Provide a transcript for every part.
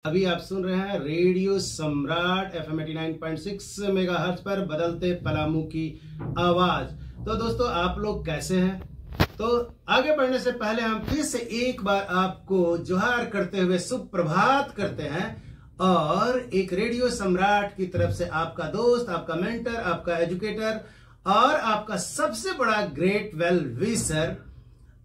अभी आप सुन रहे हैं रेडियो सम्राट FM 89.6 मेगाहर्ट्ज पर बदलते पलामू की आवाज। तो दोस्तों, आप लोग कैसे हैं? तो आगे बढ़ने से पहले हम फिर से एक बार आपको जोहार करते हुए सुप्रभात करते हैं और एक रेडियो सम्राट की तरफ से आपका दोस्त, आपका मेंटर, आपका एजुकेटर और आपका सबसे बड़ा ग्रेट वेल विशर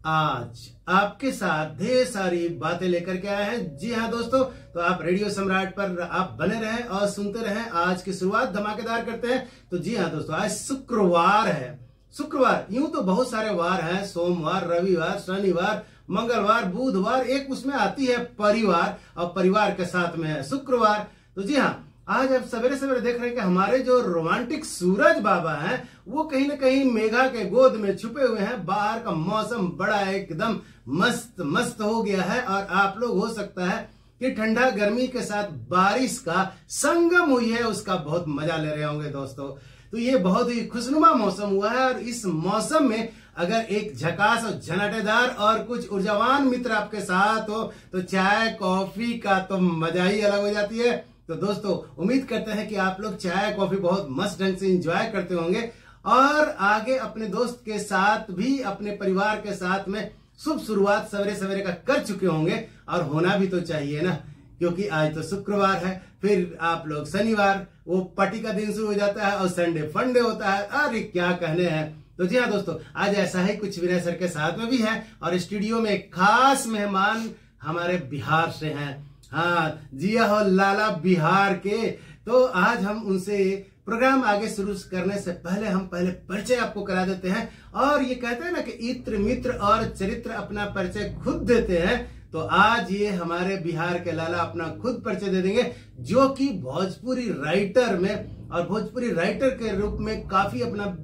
आज आपके साथ ढेर सारी बातें लेकर के आए हैं। जी हाँ दोस्तों, तो आप रेडियो सम्राट पर आप बने रहें और सुनते रहें। आज की शुरुआत धमाकेदार करते हैं। तो जी हाँ दोस्तों, आज शुक्रवार है। शुक्रवार, यूं तो बहुत सारे वार हैं, सोमवार, रविवार, शनिवार, मंगलवार, बुधवार, एक उसमें आती है परिवार और परिवार के साथ में है शुक्रवार। तो जी हाँ, आज आप सवेरे सवेरे देख रहे हैं कि हमारे जो रोमांटिक सूरज बाबा हैं वो कहीं ना कहीं मेघा के गोद में छुपे हुए हैं। बाहर का मौसम बड़ा एकदम मस्त मस्त हो गया है और आप लोग हो सकता है कि ठंडा गर्मी के साथ बारिश का संगम हुई है, उसका बहुत मजा ले रहे होंगे दोस्तों। तो ये बहुत ही खुशनुमा मौसम हुआ है और इस मौसम में अगर एक झकास और झनाटेदार और कुछ ऊर्जावान मित्र आपके साथ हो तो चाय कॉफी का तो मजा ही अलग हो जाती है। तो दोस्तों, उम्मीद करते हैं कि आप लोग चाय कॉफी बहुत मस्त ढंग से एंजॉय करते होंगे और आगे अपने दोस्त के साथ भी, अपने परिवार के साथ में शुभ शुरुआत सवेरे सवेरे का कर चुके होंगे और होना भी तो चाहिए ना, क्योंकि आज तो शुक्रवार है। फिर आप लोग शनिवार वो पार्टी का दिन शुरू हो जाता है और संडे फंडे होता है। अरे क्या कहने हैं। तो जी हाँ दोस्तों, आज ऐसा ही कुछ विनय सर के साथ में भी है और स्टूडियो में खास मेहमान हमारे बिहार से हैं। हाँ जी हो, लाला बिहार के। तो आज हम उनसे प्रोग्राम आगे शुरू करने से पहले हम पहले परिचय आपको करा देते हैं। और ये कहते हैं ना कि इत्र मित्र और चरित्र अपना परिचय खुद देते हैं। तो आज ये हमारे बिहार के लाला अपना खुद परिचय दे देंगे, जो कि भोजपुरी राइटर में और भोजपुरी राइटर के रूप में काफी अपना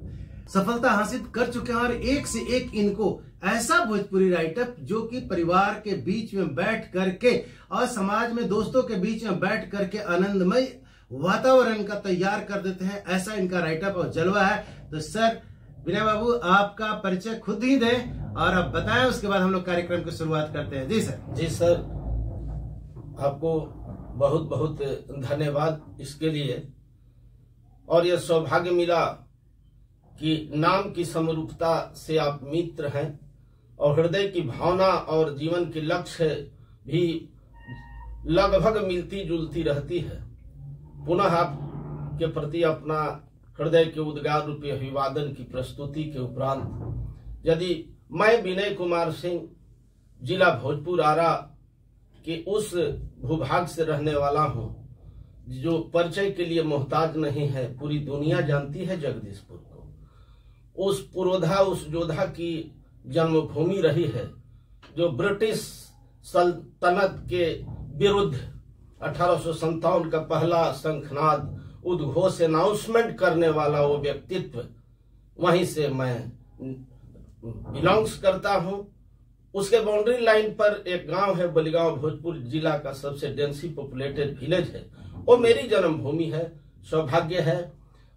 सफलता हासिल कर चुके हैं। और एक से एक इनको ऐसा भोजपुरी राइटर जो कि परिवार के बीच में बैठ करके और समाज में दोस्तों के बीच में बैठ करके आनंदमय वातावरण का तैयार कर देते हैं, ऐसा इनका राइटअप और जलवा है। तो सर विनय बाबू, आपका परिचय खुद ही दें और आप बताएं, उसके बाद हम लोग कार्यक्रम की शुरुआत करते हैं। जी सर। जी सर, आपको बहुत बहुत धन्यवाद इसके लिए। और यह सौभाग्य मिला कि नाम की समरूपता से आप मित्र हैं और हृदय की भावना और जीवन के लक्ष्य भी लगभग मिलती जुलती रहती है। पुनः आपके प्रति अपना हृदय के उद्गार रूपी अभिवादन की प्रस्तुति के उपरांत यदि मैं विनय कुमार सिंह, जिला भोजपुर आरा के उस भूभाग से रहने वाला हूं जो परिचय के लिए मोहताज नहीं है, पूरी दुनिया जानती है जगदीशपुर को। उस पुरोधा, उस योद्धा की जन्मभूमि रही है जो ब्रिटिश सल्तनत के विरुद्ध 1857 का पहला शंखनाद उद्घोष अनाउंसमेंट करने वाला वो व्यक्तित्व, वहीं से मैं बिलोंग्स करता हूं। उसके बाउंड्री लाइन पर एक गांव है बलिगांव, भोजपुर जिला का सबसे डेंसी पॉपुलेटेड विलेज है। वो मेरी जन्मभूमि है। सौभाग्य है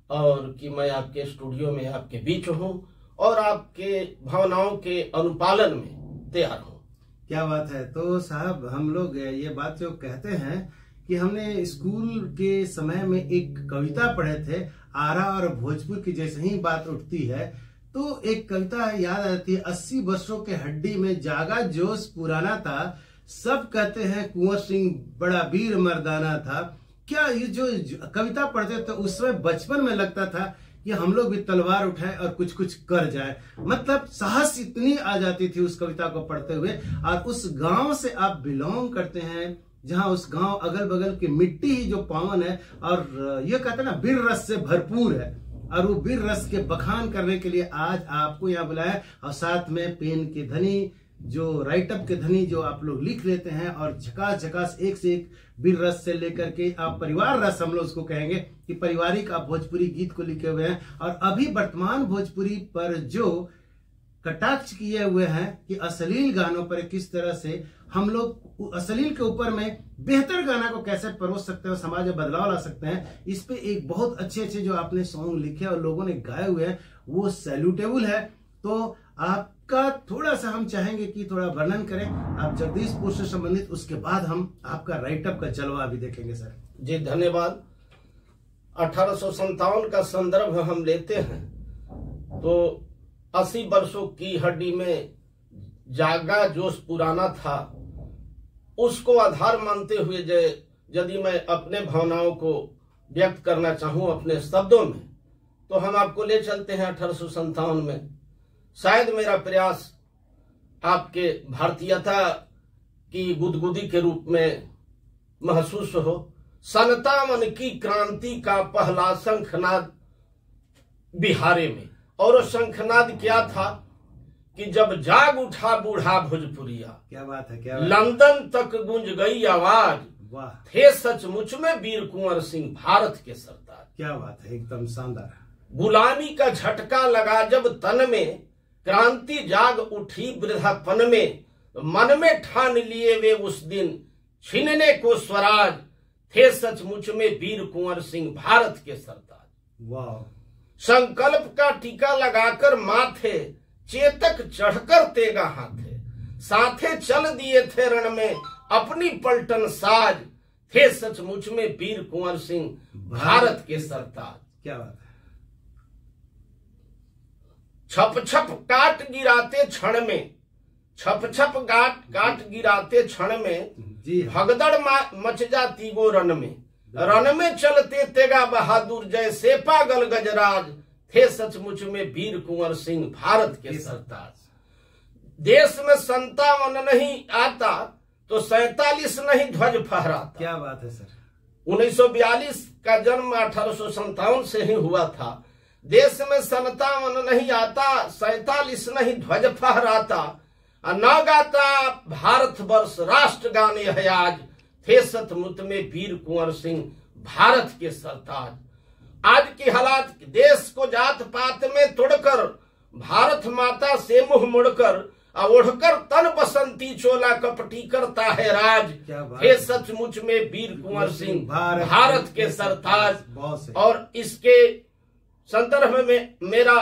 और कि मैं आपके स्टूडियो में आपके बीच हूं और आपके भावनाओं के अनुपालन में तैयार हूं। क्या बात है। तो साहब, हम लोग ये बात जो कहते हैं कि हमने स्कूल के समय में एक कविता पढ़े थे, आरा और भोजपुर की जैसे ही बात उठती है तो एक कविता याद आती है, 80 वर्षों के हड्डी में जागा जोश पुराना था, सब कहते हैं कुंवर सिंह बड़ा वीर मर्दाना था। क्या ये जो कविता पढ़ते थे उस समय बचपन में लगता था कि हम लोग भी तलवार उठाएं और कुछ कुछ कर जाए। मतलब साहस इतनी आ जाती थी उस कविता को पढ़ते हुए। और उस गांव से आप बिलोंग करते हैं जहां उस गांव अगल बगल की मिट्टी ही जो पावन है और ये कहते हैं ना वीर रस से भरपूर है। और वो वीर रस के बखान करने के लिए आज आपको यहाँ बुलाया और साथ में पेन के धनी, जो राइटअप के धनी जो आप लोग लिख लेते हैं और झकास झकास एक से एक वीर रस से लेकर के आप परिवार रस, हम लोग उसको कहेंगे कि पारिवारिक आप भोजपुरी गीत को लिखे हुए हैं। और अभी वर्तमान भोजपुरी पर जो कटाक्ष किए हुए हैं कि अश्लील गानों पर किस तरह से हम लोग अश्लील के ऊपर में बेहतर गाना को कैसे परोस सकते हैं और समाज में बदलाव ला सकते हैं, इस पे एक बहुत अच्छे अच्छे जो आपने सॉन्ग लिखे और लोगों ने गाए हुए हैं वो सैल्यूटेबल है। तो आप का थोड़ा सा हम चाहेंगे कि थोड़ा वर्णन करें आप जगदीशपुर से संबंधित, उसके बाद हम आपका राइटअप का जलवा भी देखेंगे सर। जी धन्यवाद। 1857 का संदर्भ हम लेते हैं तो 80 वर्षों की हड्डी में जागा जोश पुराना था, उसको आधार मानते हुए यदि मैं अपने भावनाओं को व्यक्त करना चाहूं अपने शब्दों में, तो हम आपको ले चलते हैं 1857 में। शायद मेरा प्रयास आपके भारतीयता की गुदगुदी के रूप में महसूस हो। 57 की क्रांति का पहला शंखनाद बिहारे में, और वो शंखनाद क्या था कि जब जाग उठा बूढ़ा भोजपुरिया, क्या बात है, क्या बात लंदन तक गूंज गई आवाज, वाह, थे सचमुच में वीर कुंवर सिंह भारत के सरदार। क्या बात है, एकदम शानदार। गुलामी का झटका लगा जब तन में, क्रांति जाग उठी वृद्धापन में, मन में ठान लिए वे उस दिन छीनने को स्वराज, थे सचमुच में वीर कुंवर सिंह भारत के सरदार। वाह। संकल्प का टीका लगाकर माथे, चेतक चढ़कर तेगा हाथे, साथे चल दिए थे रण में अपनी पलटन साज, थे सचमुच में वीर कुंवर सिंह भारत के सरताज। क्या बात है। छप छप काट गिराते क्षण में, छप छप काट गिराते क्षण में, जी भगदड़ मच जाती वो रन में चलते तेगा बहादुर जैसे पागल गजराज, थे सचमुच में वीर कुंवर सिंह भारत के सरताज। देश में 57 नहीं आता तो 47 नहीं ध्वज फहराता। क्या बात है सर। 1942 का जन्म 1857 से ही हुआ था। देश में 57 नहीं आता, 47 नहीं ध्वज फहराता, न गाता भारत वर्ष राष्ट्र गाने है आज, थे सचमुच में वीर कुंवर सिंह भारत के सरताज। आज की हालात देश को जात पात में तोड़कर, भारत माता से मुंह मुड़कर, ओढ़कर तन बसंती चोला कपटी करता है राज, हे सचमुच में वीर कुंवर सिंह भारत के सरताज। और इसके संदर्भ में मेरा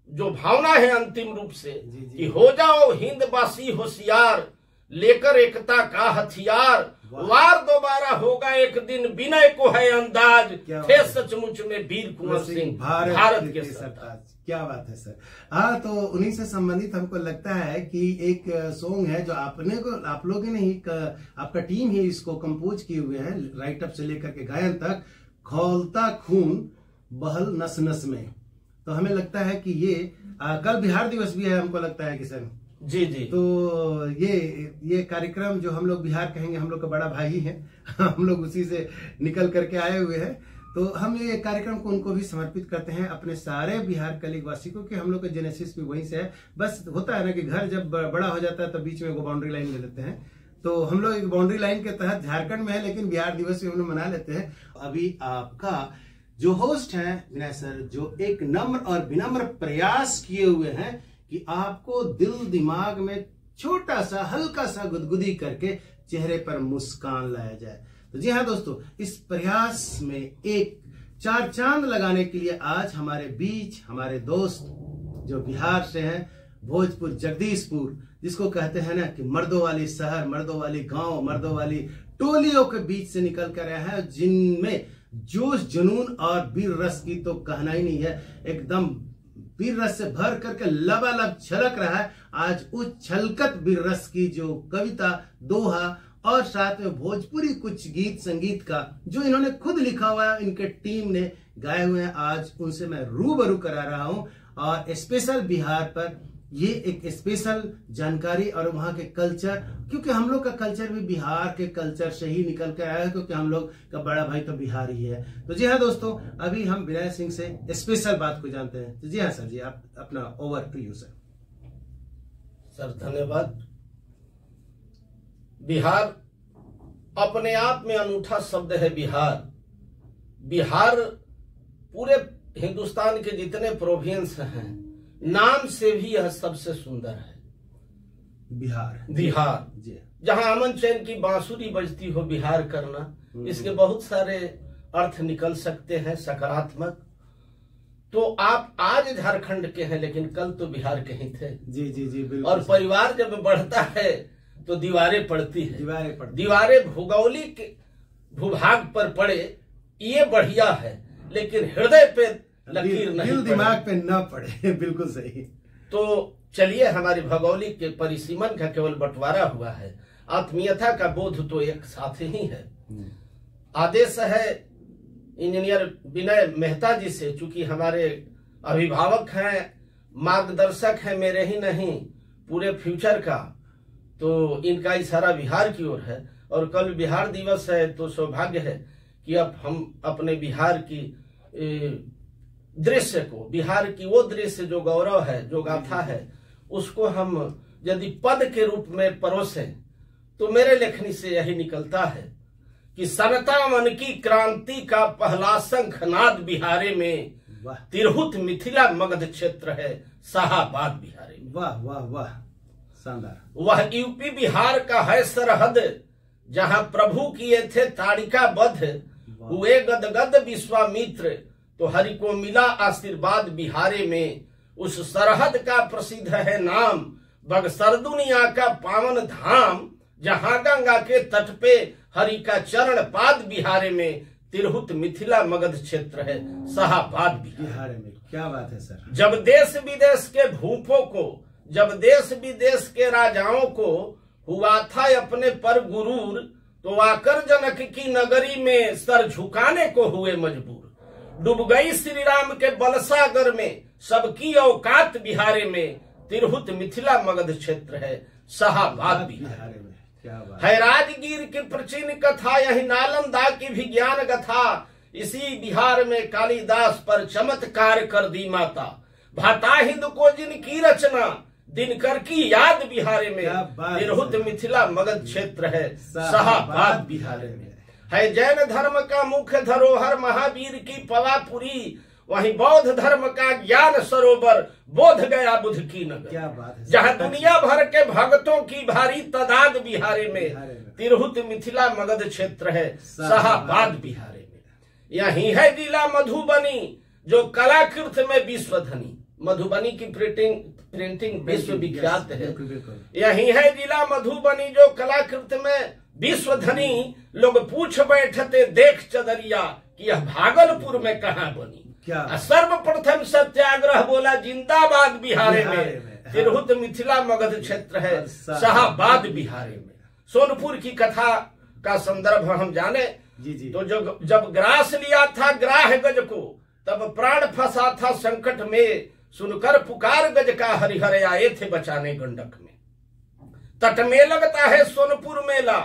जो भावना है अंतिम रूप से कि हो जाओ हिंदवासी होशियार, लेकर एकता का हथियार, वार दोबारा होगा एक दिन, विनय को है अंदाज, थे सचमुच में वीर कुंवर सिंह भारत के सरताज। क्या बात है सर। हाँ, तो उन्हीं से संबंधित हमको लगता है कि एक सॉन्ग है जो आप लोगों ने ही, आपका टीम ही इसको कंपोज किए हुए हैं, राइटअप से लेकर के गायन तक, खौलता खून बहल नस नस में। तो हमें लगता है कि ये कल बिहार दिवस भी है, हमको लगता है कि सर। जी जी। तो ये कार्यक्रम जो हम लोग बिहार कहेंगे, हम लोग का बड़ा भाई है, हम लोग उसी से निकल करके आए हुए हैं। तो हम ये कार्यक्रम को उनको भी समर्पित करते हैं, अपने सारे बिहार कलीग वासी को, कि हम लोग का जेनेसिस भी वहीं से है। बस होता है ना कि घर जब बड़ा हो जाता है तो बीच में वो बाउंड्री लाइन ले लेते हैं। तो हम लोग एक बाउंड्री लाइन के तहत झारखंड में है, लेकिन बिहार दिवस भी हम लोग मना लेते हैं। अभी आपका जो होस्ट है विनय सर, जो एक नम्र और विनम्र प्रयास किए हुए हैं कि आपको दिल दिमाग में छोटा सा हल्का सा गुदगुदी करके चेहरे पर मुस्कान लाया जाए। तो जी हाँ दोस्तों, इस प्रयास में एक 4 चांद लगाने के लिए आज हमारे बीच हमारे दोस्त जो बिहार से हैं, भोजपुर जगदीशपुर, जिसको कहते हैं ना कि मर्दों वाली शहर, मर्दों वाली गांव, मर्दों वाली टोलियों के बीच से निकल कर आए हैं, जिनमें जोश जुनून और वीर रस की तो कहना ही नहीं है, एकदम वीर रस से भर करके लबालब छलक रहा है। आज उस छलकत वीर रस की जो कविता, दोहा और साथ में भोजपुरी कुछ गीत संगीत का जो इन्होंने खुद लिखा हुआ है, इनके टीम ने गाए हुए हैं, आज उनसे मैं रूबरू करा रहा हूं। और स्पेशल बिहार पर ये एक स्पेशल जानकारी और वहां के कल्चर, क्योंकि हम लोग का कल्चर भी बिहार के कल्चर से ही निकल कर आया है, क्योंकि हम लोग का बड़ा भाई तो बिहार ही है। तो जी हाँ दोस्तों, अभी हम विनय सिंह से स्पेशल बात को जानते हैं। तो जी हाँ सर जी, आप अपना over to you sir. Sir धन्यवाद। बिहार अपने आप में अनूठा शब्द है। बिहार पूरे हिंदुस्तान के जितने प्रोविंस हैं, नाम से भी यह सबसे सुंदर है। बिहार जी, जहां अमन चैन की बांसुरी बजती हो, बिहार करना, इसके बहुत सारे अर्थ निकल सकते हैं सकारात्मक। तो आप आज झारखंड के हैं लेकिन कल तो बिहार के ही थे। जी जी जी बिल्कुल। और परिवार जब बढ़ता है तो दीवारें पड़ती है, दीवारें भौगोलिक भूभाग पर पड़े ये बढ़िया है, लेकिन हृदय पे लकीर नहीं, दिल दिमाग पे न पड़े। बिल्कुल सही। तो चलिए, हमारी भौगोलिक के परिसीमन का केवल बंटवारा हुआ है, आत्मीयता का बोध तो एक साथ ही है। आदेश है इंजीनियर विनय मेहता जी से, चूंकि हमारे अभिभावक हैं, मार्गदर्शक हैं, मेरे ही नहीं पूरे फ्यूचर का, तो इनका इशारा बिहार की ओर है। और कल बिहार दिवस है, तो सौभाग्य है कि अब हम अपने बिहार की दृश्य को, बिहार की वो दृश्य जो गौरव है, जो गाथा है, उसको हम यदि पद के रूप में परोसें तो मेरे लेखनी से यही निकलता है कि सनता मन की क्रांति का पहला शंखनाद बिहारे में, तिरहुत मिथिला मगध क्षेत्र है शाहाबाद बिहारे में। वाह वाह वाह, शानदार। वह यूपी बिहार का है सरहद, जहां प्रभु किए थे ताड़िका बध, हुए गदगद विश्वामित्र, तो हरि को मिला आशीर्वाद बिहारे में। उस सरहद का प्रसिद्ध है नाम, बगसर दुनिया का पावन धाम, जहां गंगा के तट पे हरि का चरण पाद बिहारे में, तिरहुत मिथिला मगध क्षेत्र है शाहाबाद बिहारे में। क्या बात है सर। जब देश विदेश के भूपों को, जब देश विदेश के राजाओं को हुआ था अपने पर गुरूर, तो आकर जनक की नगरी में सर झुकाने को हुए मजबूर। डूब गई श्री राम के बलसागर में, सबकी औकात बिहारे में, तिरहुत मिथिला मगध क्षेत्र है शाहाबाद बिहारे में। क्या बात है राजगीर की प्राचीन कथा, यही नालंदा की भी ज्ञान कथा, इसी बिहार में कालिदास पर चमत्कार कर दी माता। भाता हिंद को जिनकी रचना, दिनकर की याद बिहारे में, तिरहुत मिथिला मगध क्षेत्र है शाहाबाद बिहारे में। है जैन धर्म का मुख्य धरोहर महावीर की पवापुरी, वहीं बौद्ध धर्म का ज्ञान सरोवर बोध गया बुद्ध की नगर। क्या बात है। जहां दुनिया भर के भक्तों की भारी तादाद बिहारे में, तिरहुत मिथिला मगध क्षेत्र है शाहाबाद बिहारे में। यही है जिला मधुबनी, जो कलाकृत में विश्वधनी, मधुबनी की प्रिंटिंग विश्व विख्यात है। यही है जिला मधुबनी, जो कलाकृत में विश्वधनी। लोग पूछ बैठते देख चदरिया कि यह भागलपुर में कहाँ बनी। सर्वप्रथम सत्याग्रह बोला जिंदाबाद बिहारे में, तिरहुत मिथिला मगध क्षेत्र है शाहाबाद बिहारे में। सोनपुर की कथा का संदर्भ हम जाने तो जब ग्रास लिया था ग्राह गज को, तब प्राण फंसा था संकट में, सुनकर पुकार गज का हरिहर आए थे बचाने गंडक में। तट में लगता है सोनपुर मेला,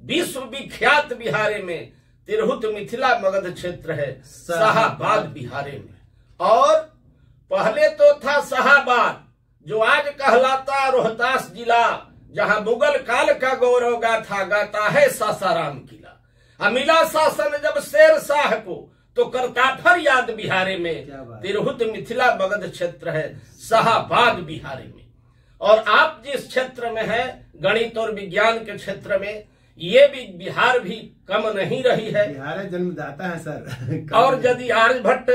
विश्व विख्यात बिहारे में, तिरहुत मिथिला मगध क्षेत्र है शाहाबाद बिहारे में। और पहले तो था शाहाबाद, जो आज कहलाता रोहतास जिला, जहां मुगल काल का गौरव गाता है सासाराम किला। मिला शासन जब शेर शाह को, तो करता फरियाद बिहारे में, तिरहुत मिथिला मगध क्षेत्र है शाहाबाद बिहारे में। और आप जिस क्षेत्र में है, गणित और विज्ञान के क्षेत्र में, ये भी बिहार भी कम नहीं रही है। बिहार जन्मदाता है सर। और यदि आर्यभट्ट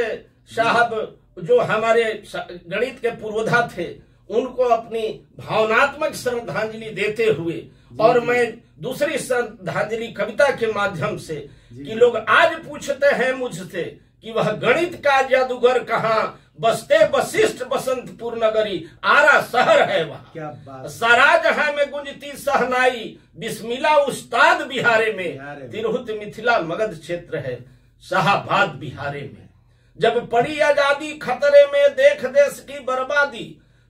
साहब जो हमारे गणित के पूर्वधा थे, उनको अपनी भावनात्मक श्रद्धांजलि देते हुए, और मैं दूसरी श्रद्धांजलि कविता के माध्यम से, कि लोग आज पूछते हैं मुझसे कि वह गणित का जादूगर कहाँ, बसते वशिष्ठ बसंतपुर नगरी, आरा शहर है वहाँ। क्या बात। सारा जहां में गुंजती सहनाई, बिस्मिल्ला उस्ताद बिहारे में, तिरहुत मिथिला मगध क्षेत्र है शाहाबाद बिहारे में। जब पड़ी आजादी खतरे में, देख देश की बर्बादी,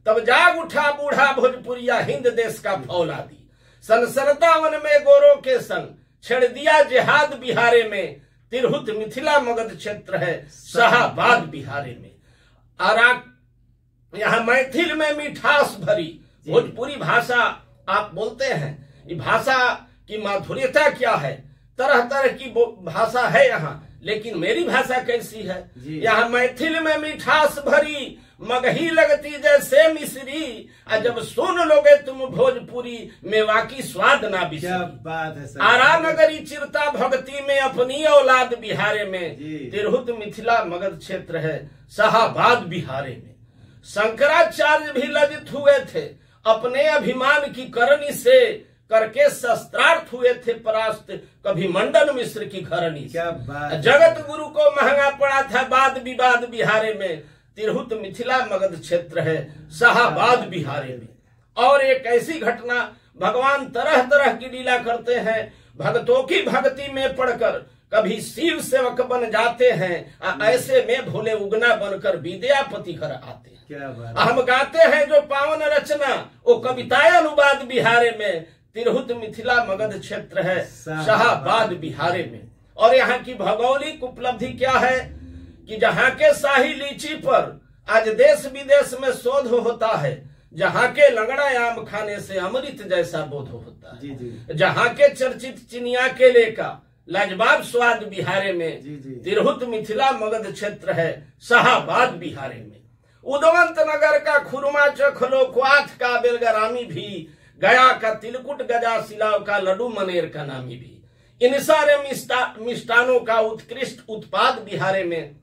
तब जाग उठा बूढ़ा भोजपुरिया, हिंद देश का फौलादी। सन 57 में गोरों के संग छेड़ दिया जिहाद बिहारे में, तिरहुत मिथिला मगध क्षेत्र है शाहाबाद बिहारे में। और यहाँ मैथिल में मिठास भरी भोजपुरी भाषा आप बोलते हैं, ये भाषा की माधुर्यता क्या है। तरह तरह की भाषा है यहाँ, लेकिन मेरी भाषा कैसी है। यहाँ मैथिल में मिठास भरी मगही लगती जैसे मिश्री, और जब सुन लोगे तुम भोजपुरी मेवा की स्वाद ना क्या बिसरी। बात है सर। आरा नगरी चिरता भक्ति में अपनी औलाद बिहारे में, जी। तिरहुत मिथिला मगध क्षेत्र है शाहाबाद बिहारे में। शंकराचार्य भी लज्जित हुए थे अपने अभिमान की करनी से, करके शस्त्रार्थ हुए थे परास्त कभी मंडन मिश्र की घरनी से। क्या बात है। जगत गुरु को महंगा पड़ा था वाद विवाद बिहारे में, तिरहुत मिथिला मगध क्षेत्र है शाहाबाद बिहारे में। और एक ऐसी घटना, भगवान तरह तरह की लीला करते हैं, भक्तों की भक्ति में पढ़कर कभी शिव सेवक बन जाते हैं, ऐसे में भोले उगना बनकर विद्यापति घर आते हैं। क्या बात। हम गाते हैं जो पावन रचना, वो कविताएं अनुवाद बिहारे में, तिरहुत मिथिला मगध क्षेत्र है शाहाबाद बिहारे में। और यहाँ की भौगोलिक उपलब्धि क्या है कि जहाँ के शाही लीची पर आज देश विदेश में शोध होता है, जहाँ के लंगड़ा आम खाने से अमृत जैसा बोध होता है, जी जी। जहाँ के चर्चित चिनिया केले का लाजवाब स्वाद बिहारे में, जी जी। तिरहुत मिथिला मगध क्षेत्र है शाहाबाद बिहारे में। उदवंत नगर का खुरमा चखलो, क्वाथ का बेलगरामी भी, गया का तिलकुट गजा सिलाव का लड्डू मनेर का नामी भी। इन सारे मिष्टानों का उत्कृष्ट उत्पाद बिहारे में,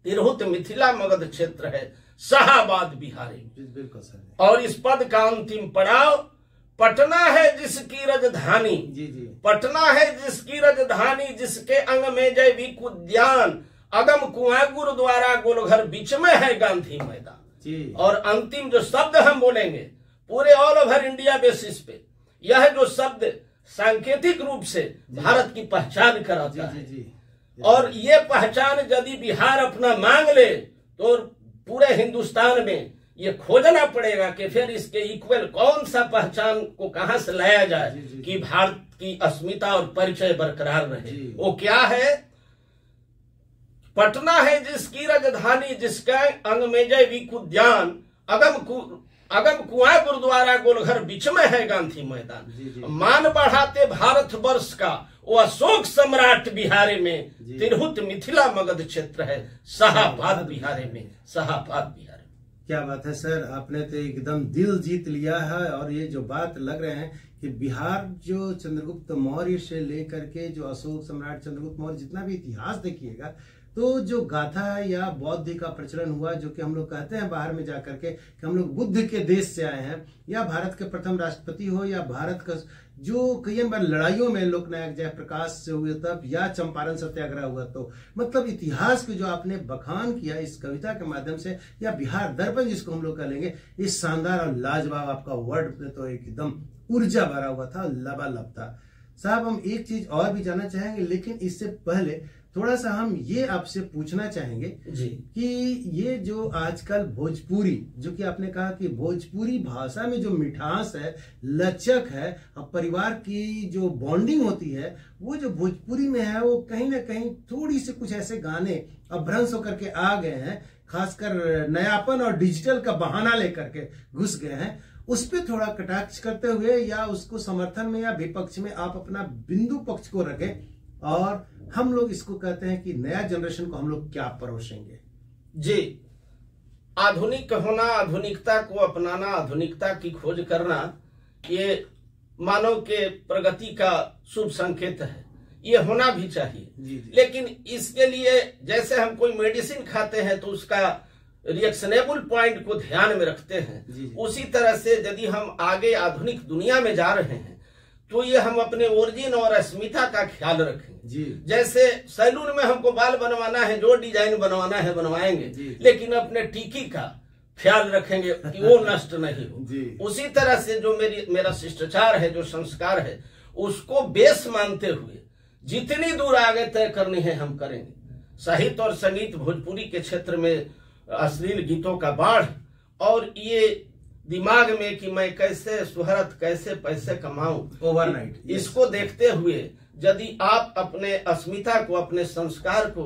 तिरहुत मिथिला मगध क्षेत्र है शाहाबाद बिहारे में। बिल्कुल सर। और इस पद का अंतिम पड़ाव पटना है जिसकी राजधानी, जी जी। पटना है जिसकी राजधानी, जिसके अंग में जैविक उद्यान, अगम कुआं गुरुद्वारा गोलघर बीच में है गांधी मैदान। जी। और अंतिम जो शब्द हम बोलेंगे पूरे ऑल ओवर इंडिया बेसिस पे, यह जो शब्द सांकेतिक रूप से भारत की पहचान कराता है। जी। और ये पहचान यदि बिहार अपना मांग ले तो पूरे हिंदुस्तान में ये खोजना पड़ेगा कि फिर इसके इक्वल कौन सा पहचान को कहां से लाया जाए जी। कि कि भारत की अस्मिता और परिचय बरकरार रहे। जी। वो क्या है? पटना है जिसकी राजधानी, जिसका अंग में जैविक उद्यान, अगम कुआं गुरुद्वारा गोलघर बीच में है गांधी मैदान। जी। मान बढ़ाते भारत वर्ष का वो अशोक सम्राट बिहारे में, तिरहुत मिथिला मगध क्षेत्र है शाहाबाद बिहारे में, शाहाबाद बिहारे। क्या बात है सर, आपने तो एकदम दिल जीत लिया है। और ये जो बात लग रहे हैं कि बिहार जो चंद्रगुप्त मौर्य से लेकर के जो अशोक सम्राट चंद्रगुप्त मौर्य, जितना भी इतिहास देखिएगा तो जो गाथा है या बौद्ध का प्रचलन हुआ, जो कि हम लोग कहते हैं बाहर में जाकर के कि हम लोग बुद्ध के देश से आए हैं, या भारत के प्रथम राष्ट्रपति हो, या भारत का जो कई बार लड़ाइयों में लोकनायक जयप्रकाश से हुए तब, या चंपारण सत्याग्रह हुआ, तो मतलब इतिहास के जो आपने बखान किया इस कविता के माध्यम से, या बिहार दर्पण जिसको हम लोग कहेंगे, इस शानदार और लाजवाब आपका वर्ड पे तो एकदम ऊर्जा भरा हुआ था, लबालब था। साहब हम एक चीज और भी जानना चाहेंगे, लेकिन इससे पहले थोड़ा सा हम ये आपसे पूछना चाहेंगे जी कि ये जो आजकल भोजपुरी, जो कि आपने कहा कि भोजपुरी भाषा में जो मिठास है, लचक है, और परिवार की जो बॉन्डिंग होती है, वो जो भोजपुरी में है, वो कहीं ना कहीं थोड़ी सी कुछ ऐसे गाने अभ्रंश होकर के आ गए हैं, खासकर नयापन और डिजिटल का बहाना लेकर के घुस गए हैं। उस पर थोड़ा कटाक्ष करते हुए या उसको समर्थन में या विपक्ष में आप अपना बिंदु पक्ष को रखें, और हम लोग इसको कहते हैं कि नया जनरेशन को हम लोग क्या परोसेंगे। जी, आधुनिक होना, आधुनिकता को अपनाना, आधुनिकता की खोज करना, ये मानव के प्रगति का शुभ संकेत है, ये होना भी चाहिए। जी। लेकिन इसके लिए जैसे हम कोई मेडिसिन खाते हैं तो उसका रिएक्शनेबल पॉइंट को ध्यान में रखते हैं, जी। उसी तरह से यदि हम आगे आधुनिक दुनिया में जा रहे हैं तो ये हम अपने ओरिजिन और अस्मिता का ख्याल रखें। जी। जैसे सैलून में हमको बाल बनवाना है, जो डिजाइन बनवाना है बनवाएंगे, जी। लेकिन अपने टीकी का ख्याल रखेंगे कि वो नष्ट नहीं हो। जी। उसी तरह से जो मेरा शिष्टाचार है, जो संस्कार है, उसको बेस मानते हुए जितनी दूर आगे तय करनी है हम करेंगे। साहित्य और संगीत भोजपुरी के क्षेत्र में अश्लील गीतों का बाढ़, और ये दिमाग में कि मैं कैसे सुहरत, कैसे पैसे कमाऊं ओवरनाइट, इसको देखते हुए यदि आप अपने अस्मिता को, अपने संस्कार को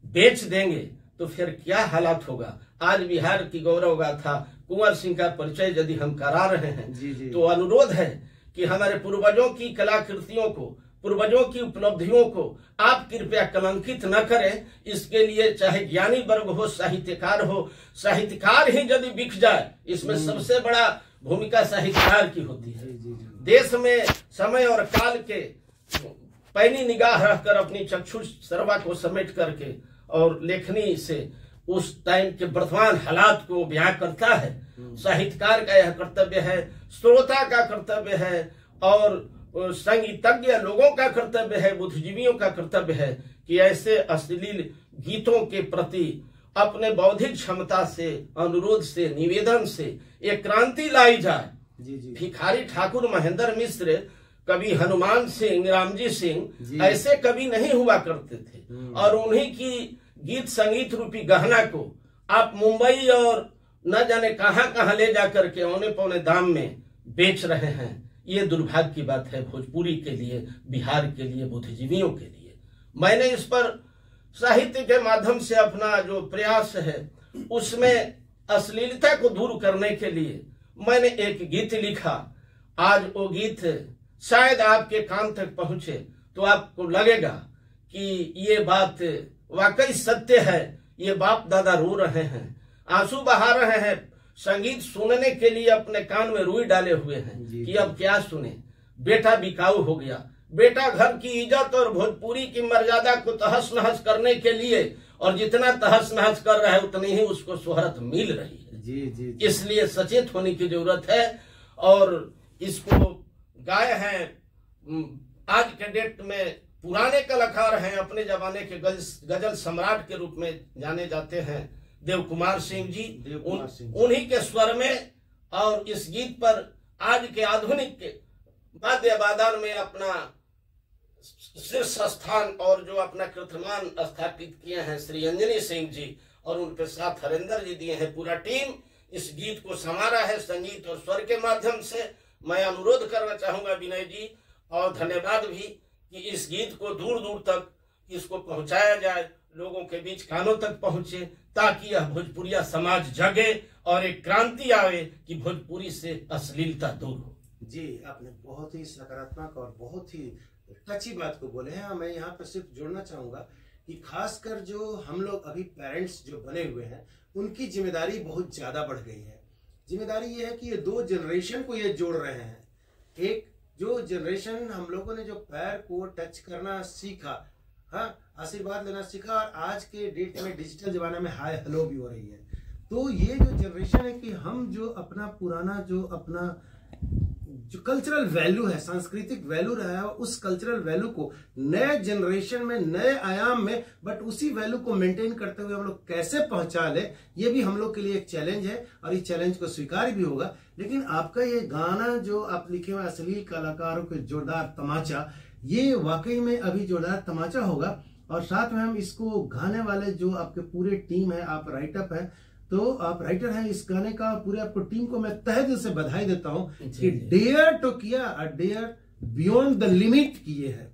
बेच देंगे तो फिर क्या हालात होगा। आज बिहार की गौरव गाथा कुंवर सिंह का परिचय यदि हम करा रहे हैं, जी। तो अनुरोध है कि हमारे पूर्वजों की कलाकृतियों को पूर्वजों की उपलब्धियों को आप कृपया कलंकित न करें। इसके लिए चाहे ज्ञानी वर्ग हो, साहित्यकार ही यदि बिक जाए, इसमें सबसे बड़ा भूमिका साहित्यकार की होती है। देश में समय और काल के पैनी निगाह रखकर अपनी चक्षु सर्वा को समेट करके और लेखनी से उस टाइम के वर्तमान हालात को बयां करता है। साहित्यकार का यह कर्तव्य है, श्रोता का कर्तव्य है, और संगीतज्ञ लोगों का कर्तव्य है, बुद्धिजीवियों का कर्तव्य है कि ऐसे अश्लील गीतों के प्रति अपने बौद्धिक क्षमता से, अनुरोध से, निवेदन से एक क्रांति लाई जाए। भिखारी ठाकुर, महेंद्र मिश्र, कवि हनुमान सिंह, रामजी सिंह ऐसे कवि नहीं हुआ करते थे, और उन्हीं की गीत संगीत रूपी गहना को आप मुंबई और न जाने कहां कहां ले जाकर के औने पौने दाम में बेच रहे हैं। ये दुर्भाग्य की बात है भोजपुरी के लिए, बिहार के लिए, बुद्धिजीवियों के लिए। मैंने इस पर साहित्य के माध्यम से अपना जो प्रयास है उसमें अश्लीलता को दूर करने के लिए मैंने एक गीत लिखा। आज वो गीत शायद आपके कान तक पहुंचे तो आपको लगेगा कि ये बात वाकई सत्य है। ये बाप दादा रो रहे हैं, आंसू बहा रहे हैं, संगीत सुनने के लिए अपने कान में रुई डाले हुए हैं कि अब क्या सुने। बेटा बिकाऊ हो गया, बेटा घर की इज्जत और भोजपुरी की मर्यादा को तहस नहस करने के लिए, और जितना तहस नहस कर रहा है उतनी ही उसको शोहरत मिल रही है। इसलिए सचेत होने की जरूरत है। और इसको गाए हैं आज के डेट में पुराने कलाकार हैं, अपने जमाने के गजल सम्राट के रूप में जाने जाते हैं देव कुमार सिंह जी। उन्हीं के स्वर में और इस गीत पर आज के आधुनिक वाद्य वादन में अपना शीर्ष स्थान और जो अपना कीर्तिमान स्थापित किए हैं श्री अंजनी सिंह जी, और उनके साथ हरेंद्र जी दिए हैं। पूरा टीम इस गीत को संवारा है संगीत और स्वर के माध्यम से। मैं अनुरोध करना चाहूंगा विनय जी, और धन्यवाद भी, कि इस गीत को दूर दूर तक इसको पहुंचाया जाए, लोगों के बीच कानों तक पहुंचे, ताकि यह भोजपुरिया समाज जगे और एक क्रांति आवे कि भोजपुरी से अश्लीलता दूर हो। जी, आपने बहुत ही सकारात्मक और बहुत ही अच्छी बात को बोले हैं। मैं यहाँ पर सिर्फ जोड़ना चाहूंगा कि खासकर जो हम लोग अभी पेरेंट्स जो बने हुए हैं उनकी जिम्मेदारी बहुत ज्यादा बढ़ गई है। जिम्मेदारी ये है कि ये दो जनरेशन को ये जोड़ रहे हैं। एक जो जनरेशन हम लोगों ने जो पैर को टच करना सीखा, हाँ, आशीर्वाद लेना सीखा, और आज के डेट में डिजिटल जमाने में हाय हेलो भी हो रही है। तो ये जो जनरेशन है कि हम जो अपना पुराना जो अपना जो कल्चरल वैल्यू है, सांस्कृतिक वैल्यू रहा है, उस कल्चरल वैल्यू को नए जनरेशन में, नए आयाम में, बट उसी वैल्यू को मेंटेन करते हुए हम लोग कैसे पहुंचा ले, ये भी हम लोग के लिए एक चैलेंज है, और इस चैलेंज को स्वीकार भी होगा। लेकिन आपका ये गाना जो आप लिखे हुए अश्लील कलाकारों के जोरदार तमाचा, ये वाकई में अभी जोरदार तमाचा होगा। और साथ में हम इसको गाने वाले जो आपके पूरे टीम है, आप राइटअप है, तो आप राइटर हैं इस गाने का, पूरे आपको टीम को मैं तहे दिल से बधाई देता हूं कि डेयर टू किया, डेयर बियॉन्ड द लिमिट किए है।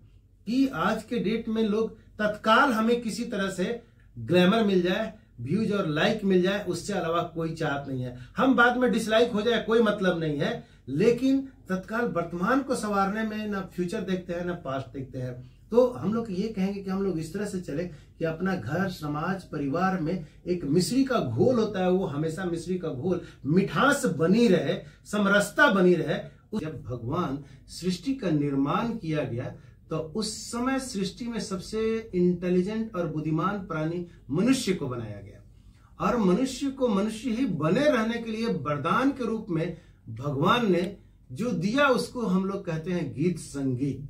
कि आज के डेट में लोग तत्काल हमें किसी तरह से ग्लैमर मिल जाए, व्यूज और लाइक मिल जाए, उससे अलावा कोई चाहत नहीं है। हम बाद में डिसलाइक हो जाए कोई मतलब नहीं है, लेकिन तत्काल वर्तमान को संवारने में ना फ्यूचर देखते हैं ना पास्ट देखते हैं। तो हम लोग ये कहेंगे कि हम लोग इस तरह से चले कि अपना घर, समाज, परिवार में एक मिश्री का घोल होता है, वो हमेशा मिश्री का घोल मिठास बनी रहे, समरसता बनी रहे। जब भगवान सृष्टि का निर्माण किया गया तो उस समय सृष्टि में सबसे इंटेलिजेंट और बुद्धिमान प्राणी मनुष्य को बनाया गया, और मनुष्य को मनुष्य ही बने रहने के लिए वरदान के रूप में भगवान ने जो दिया उसको हम लोग कहते हैं गीत संगीत।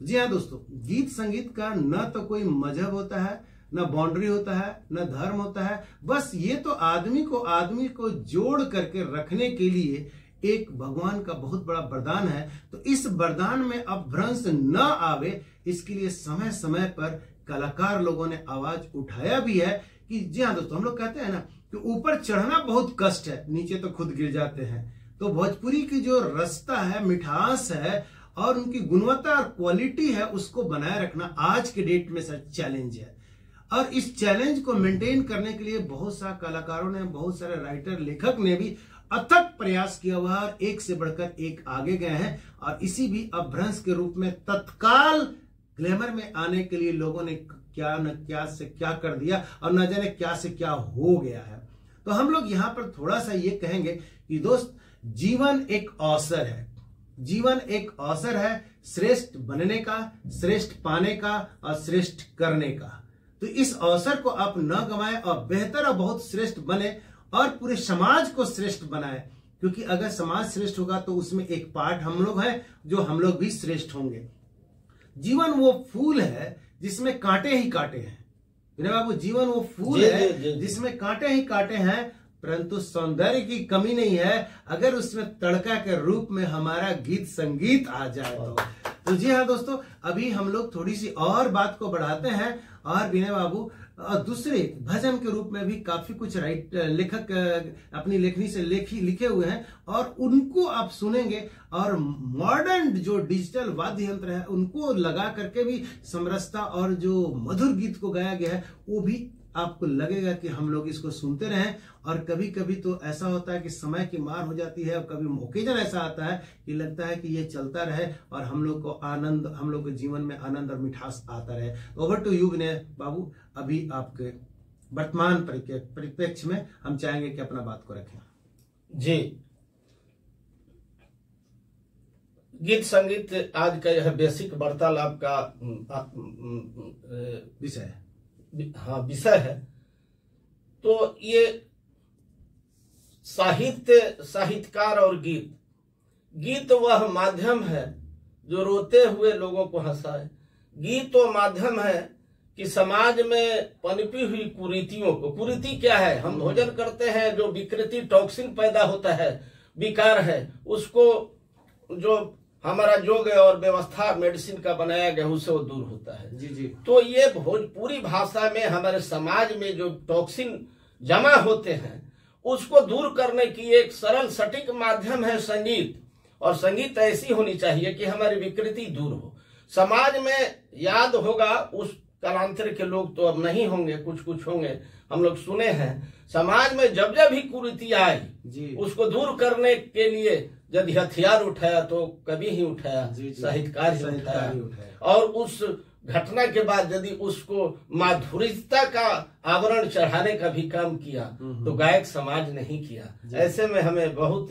जी हाँ दोस्तों, गीत संगीत का न तो कोई मजहब होता है, न बाउंड्री होता है, न धर्म होता है, बस ये तो आदमी को जोड़ करके रखने के लिए एक भगवान का बहुत बड़ा वरदान है। तो इस वरदान में अपभ्रंश न आवे, इसके लिए समय समय पर कलाकार लोगों ने आवाज उठाया भी है। कि जी हाँ दोस्तों, हम लोग कहते हैं ना कि ऊपर चढ़ना बहुत कष्ट है, नीचे तो खुद गिर जाते हैं। तो भोजपुरी की जो रसता है, मिठास है और उनकी गुणवत्ता और क्वालिटी है, उसको बनाए रखना आज के डेट में सर चैलेंज है। और इस चैलेंज को मेंटेन करने के लिए बहुत सारे कलाकारों ने, बहुत सारे राइटर, लेखक ने भी अथक प्रयास किया हुआ और एक से बढ़कर एक आगे गए हैं। और इसी भी अपभ्रंश के रूप में तत्काल ग्लैमर में आने के लिए लोगों ने क्या न क्या से क्या कर दिया और न जाने क्या से क्या हो गया है। तो हम लोग यहां पर थोड़ा सा ये कहेंगे कि दोस्त, जीवन एक अवसर है, जीवन एक अवसर है श्रेष्ठ बनने का, श्रेष्ठ पाने का और श्रेष्ठ करने का। तो इस अवसर को आप न गंवाएं और बेहतर और बहुत श्रेष्ठ बने और पूरे समाज को श्रेष्ठ बनाए, क्योंकि अगर समाज श्रेष्ठ होगा तो उसमें एक पार्ट हम लोग हैं जो हम लोग भी श्रेष्ठ होंगे। जीवन वो फूल है जिसमें कांटे ही कांटे हैं विनय बाबू, जीवन वो फूल है जिसमें कांटे ही कांटे हैं, परंतु सौंदर्य की कमी नहीं है अगर उसमें तड़का के रूप में हमारा गीत संगीत आ जाए तो जी हाँ दोस्तों, अभी हम लोग थोड़ी सी और बात को बढ़ाते हैं और विनय बाबू दूसरे भजन के रूप में भी काफी कुछ लेखक अपनी लेखनी से लिखे हुए हैं और उनको आप सुनेंगे और मॉडर्न जो डिजिटल वाद्य यंत्र है उनको लगा करके भी समरसता और जो मधुर गीत को गाया गया है वो भी आपको लगेगा कि हम लोग इसको सुनते रहें। और कभी कभी तो ऐसा होता है कि समय की मार हो जाती है और कभी ओकेजन ऐसा आता है कि लगता है कि ये चलता रहे और हम लोग को आनंद, हम लोग के जीवन में आनंद और मिठास आता रहे। ओवर टू यू विनय बाबू, अभी आपके वर्तमान परिप्रेक्ष्य में हम चाहेंगे कि अपना बात को रखें। जी, गीत संगीत आज का यह बेसिक वार्तालाप का विषय है। हाँ, विषय है। तो ये साहित्य, साहित्यकार और गीत वह माध्यम है जो रोते हुए लोगों को हंसाए। गीत वो माध्यम है कि समाज में पनपी हुई कुरीतियों को, कुरीति क्या है, हम भोजन करते हैं जो विकृति टॉक्सिन पैदा होता है, विकार है, उसको जो हमारा योग और व्यवस्था मेडिसिन का बनाया गया उससे वो दूर होता है। जी जी। तो ये भोजपुरी भाषा में हमारे समाज में जो टॉक्सिन जमा होते हैं उसको दूर करने की एक सरल सटीक माध्यम है संगीत। और संगीत ऐसी होनी चाहिए कि हमारी विकृति दूर हो। समाज में याद होगा, उस कालांतर के लोग तो अब नहीं होंगे, कुछ कुछ होंगे, हम लोग सुने हैं, समाज में जब जब भी कुरीति आई उसको दूर करने के लिए यदि हथियार उठाया तो कभी ही उठाया, साहित्यकार ही उठाया। और उस घटना के बाद यदि उसको माधुर्यता का आवरण चढ़ाने का भी काम किया तो गायक समाज नहीं किया। ऐसे में हमें बहुत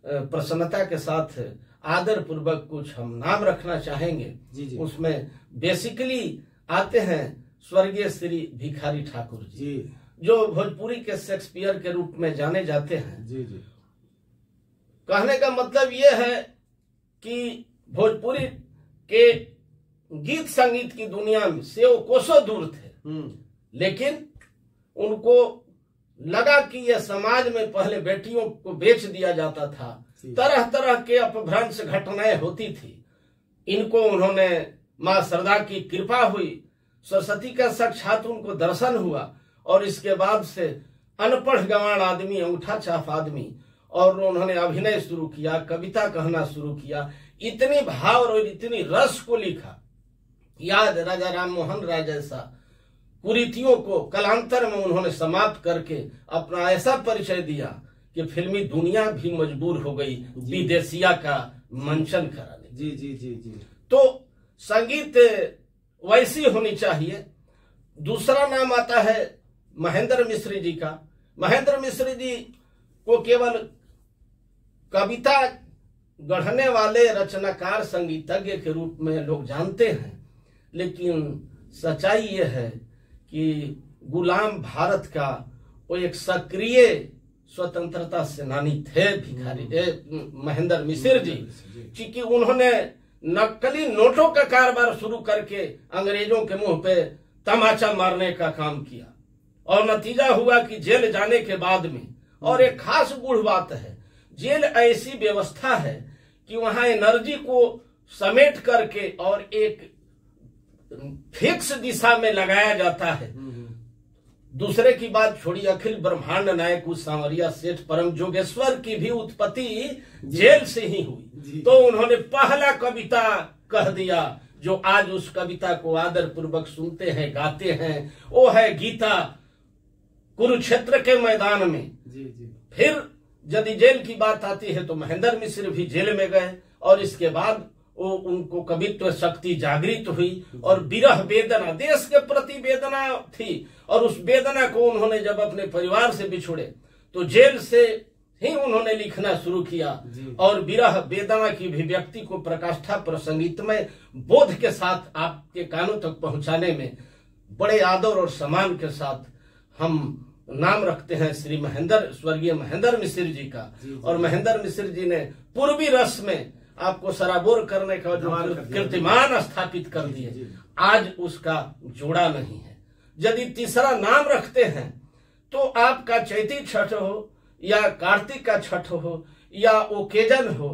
प्रसन्नता के साथ आदर पूर्वक कुछ हम नाम रखना चाहेंगे। उसमें बेसिकली आते हैं स्वर्गीय श्री भिखारी ठाकुर जी, जो भोजपुरी के शेक्सपियर के रूप में जाने जाते हैं। कहने का मतलब ये है कि भोजपुरी के गीत संगीत की दुनिया में से वो कोसों दूर थे, लेकिन उनको लगा कि यह समाज में पहले बेटियों को बेच दिया जाता था, तरह तरह के अपभ्रंश घटनाएं होती थी। इनको उन्होंने मां शारदा की कृपा हुई, सरस्वती का साक्षात उनको दर्शन हुआ और इसके बाद से अनपढ़ गंवार आदमी, अंगूठा छाप आदमी, और उन्होंने अभिनय शुरू किया, कविता कहना शुरू किया, इतनी भाव और इतनी रस को लिखा। याद राजा राम मोहन राय जैसा कुरीतियों को कालांतर में उन्होंने समाप्त करके अपना ऐसा परिचय दिया कि फिल्मी दुनिया भी मजबूर हो गई विदेशिया का मंचन कराने। जी जी जी जी। तो संगीत वैसी होनी चाहिए। दूसरा नाम आता है महेंद्र मिश्र जी का। महेंद्र मिश्र जी को केवल कविता गढ़ने वाले रचनाकार संगीतज्ञ के रूप में लोग जानते हैं, लेकिन सच्चाई यह है कि गुलाम भारत का वो एक सक्रिय स्वतंत्रता सेनानी थे महेंद्र मिश्र जी, क्योंकि उन्होंने नकली नोटों का कारोबार शुरू करके अंग्रेजों के मुंह पे तमाचा मारने का काम किया और नतीजा हुआ कि जेल जाने के बाद में, और एक खास गूढ़ बात है, जेल ऐसी व्यवस्था है कि वहां एनर्जी को समेट करके और एक फिक्स दिशा में लगाया जाता है। दूसरे की बात छोड़िए, अखिल ब्रह्मांड नायक उस सांवरिया सेठ परम जोगेश्वर की भी उत्पत्ति जेल से ही हुई। तो उन्होंने पहला कविता कह दिया जो आज उस कविता को आदर पूर्वक सुनते हैं, गाते हैं, वो है गीता कुरुक्षेत्र के मैदान में। फिर यदि जेल की बात आती है तो महेंद्र मिश्र भी जेल में गए और इसके बाद वो उनको कवित्व शक्ति जागृत हुई और विरह वेदना, देश के प्रति वेदना थी और उस वेदना को उन्होंने जब अपने परिवार से बिछुड़े तो जेल से ही उन्होंने लिखना शुरू किया और विरह वेदना की अभिव्यक्ति को प्रकाष्ठा पर संगीतमय बोध के साथ आपके कानों तक पहुंचाने में बड़े आदर और सम्मान के साथ हम नाम रखते हैं श्री स्वर्गीय महेंद्र मिश्र जी का। और महेंद्र मिश्र जी ने पूर्वी रस में आपको सराबोर करने का जो कीर्तिमान स्थापित कर दिए, आज उसका जोड़ा नहीं है। यदि तीसरा नाम रखते हैं तो आपका चैती छठ हो या कार्तिक का छठ हो या ओकेजन हो,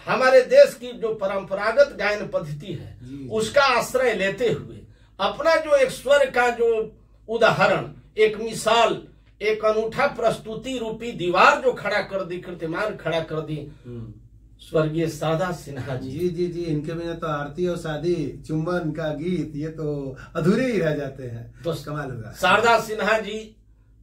हमारे देश की जो परंपरागत गायन पद्धति है उसका आश्रय लेते हुए अपना जो एक स्वर का जो उदाहरण, एक मिसाल, एक अनूठा प्रस्तुति रूपी दीवार जो खड़ा कर दी, कीर्तिमान खड़ा कर दी स्वर्गीय शारदा सिन्हा जी। जी जी जी, इनके बिना तो आरती और शादी, चुंबन का गीत ये तो अधूरे ही रह जाते हैं। तो कमाल होगा। शारदा सिन्हा जी,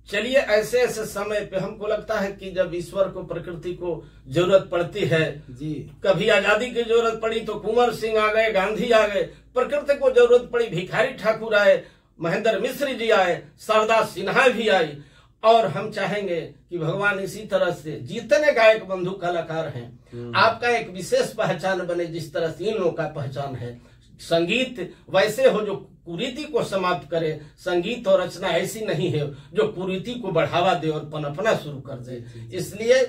चलिए ऐसे ऐसे समय पे हमको लगता है कि जब ईश्वर को, प्रकृति को जरूरत पड़ती है जी, कभी आजादी की जरूरत पड़ी तो कुंवर सिंह आ गए, गांधी आ गए, प्रकृति को जरूरत पड़ी भिखारी ठाकुर आए, महेंद्र मिश्र जी आए, शारदा सिन्हा भी आई। और हम चाहेंगे कि भगवान इसी तरह से जितने गायक बंधु कलाकार हैं आपका एक विशेष पहचान बने, जिस तरह से इन लोगों का पहचान है। संगीत वैसे हो जो कुरीति को समाप्त करे, संगीत और रचना ऐसी नहीं है जो कुरीति को बढ़ावा दे और पनपना शुरू कर दे। इसलिए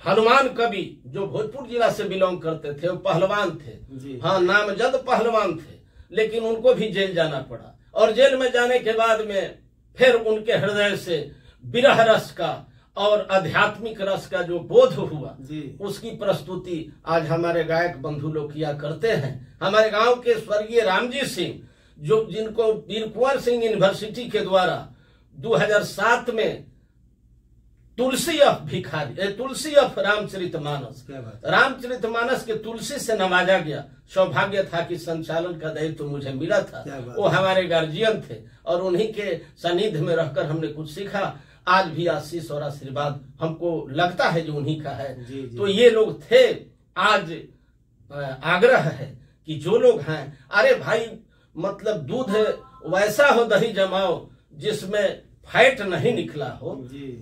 हनुमान कवि जो भोजपुर जिला से बिलोंग करते थे, वो पहलवान थे, हाँ नामजद पहलवान थे, लेकिन उनको भी जेल जाना पड़ा और जेल में जाने के बाद में फिर उनके हृदय से विरह रस का और आध्यात्मिक रस का जो बोध हुआ उसकी प्रस्तुति आज हमारे गायक बंधु लोग किया करते हैं। हमारे गांव के स्वर्गीय रामजी सिंह, जो जिनको वीर कुंवर सिंह यूनिवर्सिटी के द्वारा 2007 में तुलसी ऑफ भिखारी, तुलसी ऑफ रामचरितमानस, रामचरितमानस के तुलसी से नवाजा गया। सौभाग्य था कि संचालन का दायित्व तो मुझे मिला था, वो हमारे गार्जियन थे और उन्हीं के सानिध्य में रहकर हमने कुछ सीखा। आज भी आशीष और आशीर्वाद हमको लगता है जो उन्हीं का है। तो ये लोग थे। आज आग्रह है कि जो लोग हैं, अरे भाई मतलब दूध वैसा हो दही जमाओ जिसमें फैट नहीं निकला हो,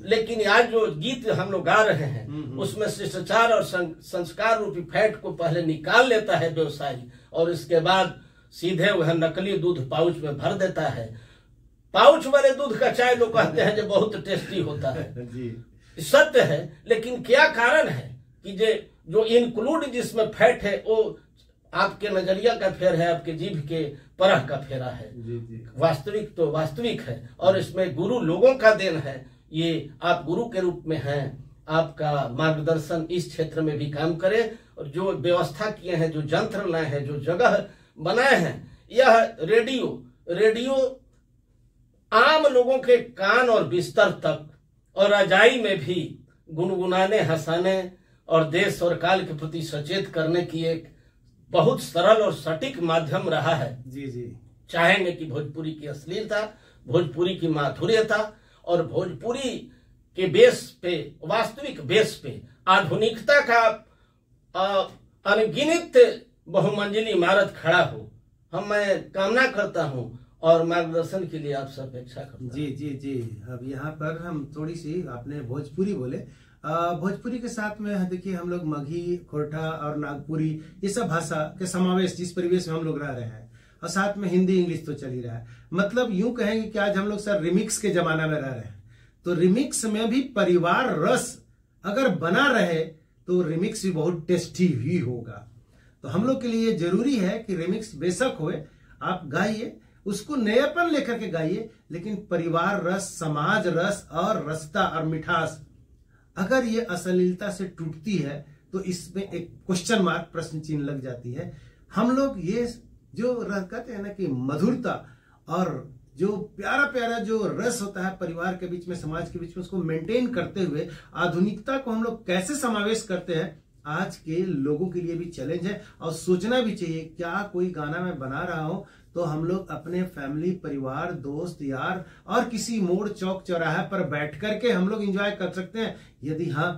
लेकिन आज जो गीत हम लोग गा रहे हैं उसमें शिष्टाचार और संस्कार रूपी फैट को पहले निकाल लेता है व्यवसायी और इसके बाद सीधे वह नकली दूध पाउच में भर देता है। पाउच वाले दूध का चाय लोग कहते हैं जो बहुत टेस्टी होता है, सत्य है, लेकिन क्या कारण है कि जो इंक्लूड जिसमें फैट है वो आपके नजरिया का फेर है, आपके जीभ के परह का फेरा है। वास्तविक तो वास्तविक है और इसमें गुरु लोगों का देन है। ये आप गुरु के रूप में हैं, आपका मार्गदर्शन इस क्षेत्र में भी काम करे और जो व्यवस्था किए हैं, जो यंत्र लाए हैं, जो जगह बनाए हैं, यह रेडियो आम लोगों के कान और बिस्तर तक और रजाई में भी गुनगुनाने, हंसाने और देश और काल के प्रति सचेत करने की एक बहुत सरल और सटीक माध्यम रहा है। जी चाहेंगे कि भोजपुरी की अश्लीलता, भोजपुरी की माधुर्यता और भोजपुरी के बेस पे, वास्तविक बेस पे आधुनिकता का अनगिनत बहुमंजिली इमारत खड़ा हो। मैं कामना करता हूं और मार्गदर्शन के लिए आप सब अपेक्षा करता हूं। जी। अब यहाँ पर हम थोड़ी सी, आपने भोजपुरी बोले, भोजपुरी के साथ में देखिए हम लोग मगही, खोरठा और नागपुरी ये सब भाषा के समावेश जिस परिवेश में हम लोग रह रहे हैं और साथ में हिंदी इंग्लिश तो चल ही रहा है। मतलब यूं कहेंगे कि आज हम लोग सर रिमिक्स के जमाना में रह रहे हैं, तो रिमिक्स में भी परिवार रस अगर बना रहे तो रिमिक्स भी बहुत टेस्टी ही होगा। तो हम लोग के लिए जरूरी है कि रिमिक्स बेशक होए, आप गाइए, उसको नयापन लेकर के गाइए, लेकिन परिवार रस, समाज रस और रसता और मिठास अगर ये अश्लीलता से टूटती है तो इसमें एक क्वेश्चन मार्क, प्रश्न चिन्ह लग जाती है। हम लोग ये जो कहते हैं ना कि मधुरता और जो प्यारा प्यारा जो रस होता है परिवार के बीच में, समाज के बीच में, उसको मेंटेन करते हुए आधुनिकता को हम लोग कैसे समावेश करते हैं, आज के लोगों के लिए भी चैलेंज है और सोचना भी चाहिए। क्या कोई गाना मैं बना रहा हूं तो हम लोग अपने फैमिली, परिवार, दोस्त, यार और किसी मोड़, चौक, चौराहे पर बैठ करके हम लोग एंजॉय कर सकते हैं। यदि हाँ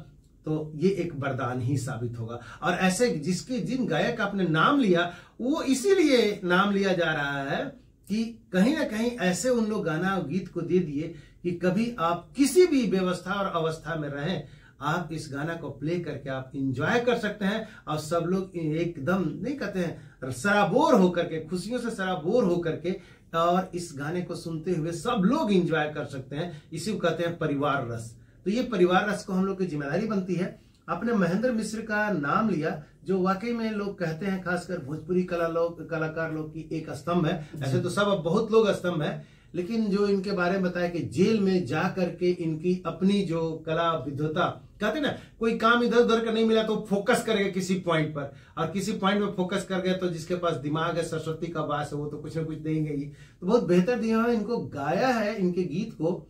तो ये एक वरदान ही साबित होगा। और ऐसे जिन गायक आपने नाम लिया, वो इसीलिए नाम लिया जा रहा है कि कहीं ना कहीं ऐसे उन लोग गाना और गीत को दे दिए कि कभी आप किसी भी व्यवस्था और अवस्था में रहें, आप इस गाना को प्ले करके आप एंजॉय कर सकते हैं। और सब लोग एकदम नहीं कहते हैं सराबोर होकर के, खुशियों से सराबोर होकर के, और इस गाने को सुनते हुए सब लोग एंजॉय कर सकते हैं। इसी को कहते हैं परिवार रस। तो ये परिवार रस को हम लोग की जिम्मेदारी बनती है। आपने महेंद्र मिश्र का नाम लिया, जो वाकई में लोग कहते हैं खासकर भोजपुरी कलाकार लोग की एक स्तंभ है। ऐसे तो सब बहुत लोग स्तंभ है, लेकिन जो इनके बारे में बताया कि जेल में जा करके इनकी अपनी जो कला विद्वता, कहते ना कोई काम इधर उधर का नहीं मिला तो फोकस करेगा किसी पॉइंट पर, और किसी पॉइंट पर फोकस कर गए तो जिसके पास दिमाग है, सरस्वती का वास है, वो तो कुछ ना कुछ देंगे ही। तो बहुत बेहतर दिया है। इनको गाया है इनके गीत को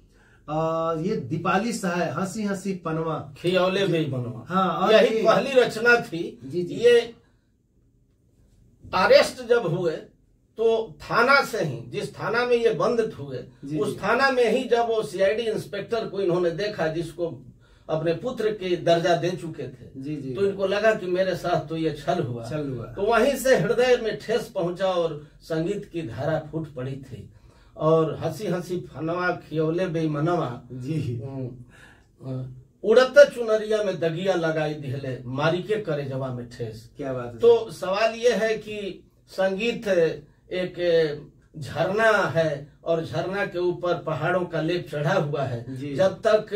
ये दीपाली सहाय, हंसी हंसी पनवा, खियौले में बनवा। हाँ, और यही पहली रचना थी। जी। ये अरेस्ट जब हुए तो थाना से ही, जिस थाना में ये बंद हुए, उस थाना में ही जब वो सीआईडी इंस्पेक्टर को इन्होंने देखा, जिसको अपने पुत्र के दर्जा दे चुके थे, जी। तो इनको लगा कि मेरे साथ तो ये छल हुआ। तो वहीं से हृदय में ठेस पहुंचा और संगीत की धारा फूट पड़ी थी। और हंसी हंसी फनवा खियौले बेईमनवा जी, उड़त चुनरिया में दगिया लगाई दिहले, मारी के करे जवा में ठेस। क्या बात है। तो सवाल ये है कि संगीत एक झरना है और झरना के ऊपर पहाड़ों का लेप चढ़ा हुआ है। जब तक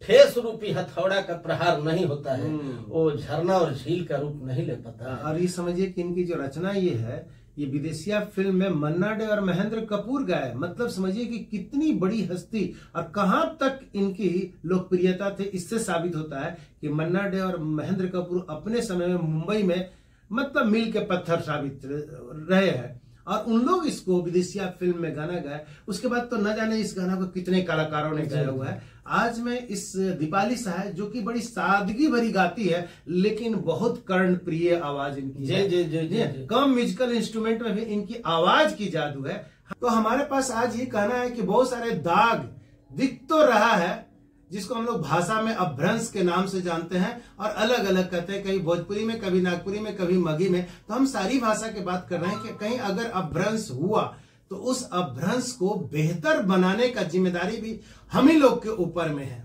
ठेस रूपी हथौड़ा का प्रहार नहीं होता है, वो झरना और झील का रूप नहीं ले पाता। और ये समझिए कि इनकी जो रचना ये है, ये विदेशिया फिल्म में मन्ना डे और महेंद्र कपूर गाए। मतलब समझिए कि कितनी बड़ी हस्ती और कहां तक इनकी लोकप्रियता थी। इससे साबित होता है कि मन्ना डे और महेंद्र कपूर अपने समय में मुंबई में मतलब मील के पत्थर साबित रहे हैं। और उन लोग इसको विदेशिया फिल्म में गाना गाए। उसके बाद तो न जाने इस गाना को कितने कलाकारों ने गाया हुआ है। आज मैं इस दीपाली सहाय, जो कि बड़ी सादगी भरी गाती है लेकिन बहुत कर्णप्रिय आवाज इनकी है। जी। कम म्यूजिकल इंस्ट्रूमेंट में भी इनकी आवाज की जादू है। तो हमारे पास आज ये कहना है कि बहुत सारे दाग दिख तो रहा है, जिसको हम लोग भाषा में अपभ्रंश के नाम से जानते हैं और अलग अलग कहते हैं, कहीं भोजपुरी में, कभी नागपुरी में, कभी मगही में। तो हम सारी भाषा की बात कर रहे हैं कि कहीं अगर अपभ्रंश हुआ तो उस अपभ्रंश को बेहतर बनाने का जिम्मेदारी भी हम ही लोग के ऊपर में है।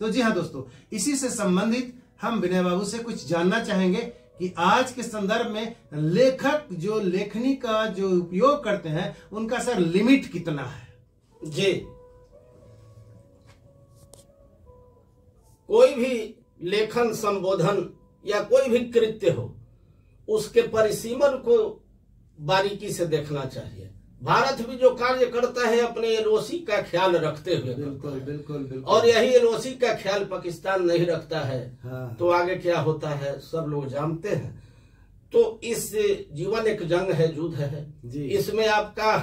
तो जी हाँ दोस्तों, इसी से संबंधित हम विनय बाबू से कुछ जानना चाहेंगे कि आज के संदर्भ में लेखक जो लेखनी का जो उपयोग करते हैं, उनका सर लिमिट कितना है। जी, कोई भी लेखन, संबोधन या कोई भी कृत्य हो, उसके परिसीमन को बारीकी से देखना चाहिए। भारत भी जो कार्य करता है अपने एलओसी का ख्याल रखते हुए, बिल्कुल। और यही एलओसी का ख्याल पाकिस्तान नहीं रखता है। हाँ। तो आगे क्या होता है सब लोग जानते हैं। तो इस जीवन एक जंग है, युद्ध है जी। इसमें आपका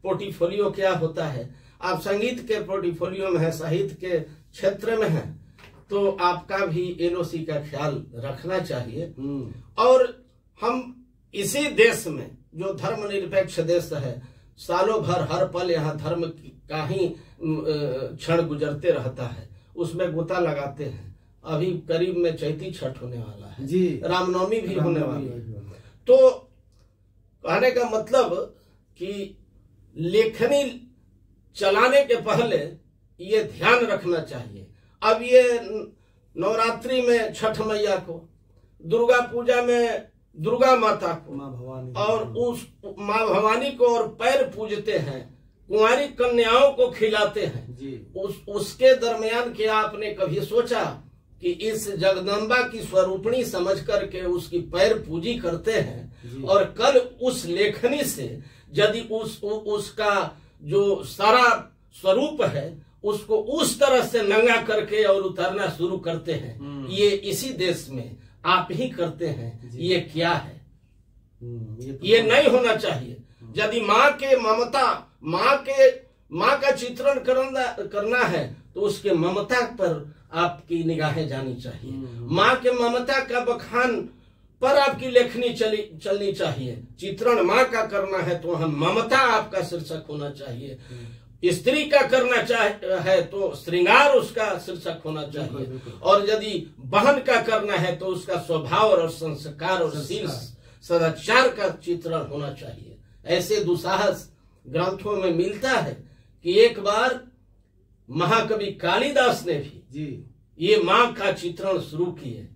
पोर्टफोलियो क्या होता है। आप संगीत के पोर्टफोलियो में है, साहित्य के क्षेत्र में है, तो आपका भी एलओसी का ख्याल रखना चाहिए। और हम इसी देश में, जो धर्मनिरपेक्ष देश है, सालों भर हर पल यहाँ धर्म का ही क्षण गुजरते रहता है, उसमें गोता लगाते हैं। अभी करीब में चैती छठ होने वाला है जी, रामनवमी भी होने वाली है। तो कहने का मतलब कि लेखनी चलाने के पहले ये ध्यान रखना चाहिए। अब ये नवरात्रि में छठ मैया को, दुर्गा पूजा में दुर्गा माता को, माँ भवानी, और उस माँ भवानी को और पैर पूजते हैं, कुंवारी कन्याओं को खिलाते हैं जी। उसके दरमियान क्या आपने कभी सोचा कि इस जगदम्बा की स्वरूपणी समझ करके उसकी पैर पूजी करते हैं, और कल उस लेखनी से यदि उसका जो सारा स्वरूप है उसको उस तरह से नंगा करके और उतारना शुरू करते हैं। ये इसी देश में आप ही करते हैं। ये क्या है? ये नहीं होना चाहिए। यदि माँ के ममता, माँ का चित्रण करना है तो उसके ममता पर आपकी निगाहें जानी चाहिए। माँ के ममता का बखान पर आपकी लेखनी चलनी चाहिए। चित्रण माँ का करना है तो हम ममता आपका शीर्षक होना चाहिए। स्त्री का करना है तो श्रृंगार उसका शीर्षक होना चाहिए। और यदि बहन का करना है तो उसका स्वभाव और संस्कार और शील सदाचार का चित्रण होना चाहिए। ऐसे दुस्साहस ग्रंथों में मिलता है कि एक बार महाकवि कालिदास ने भी ये माँ का चित्रण शुरू किए।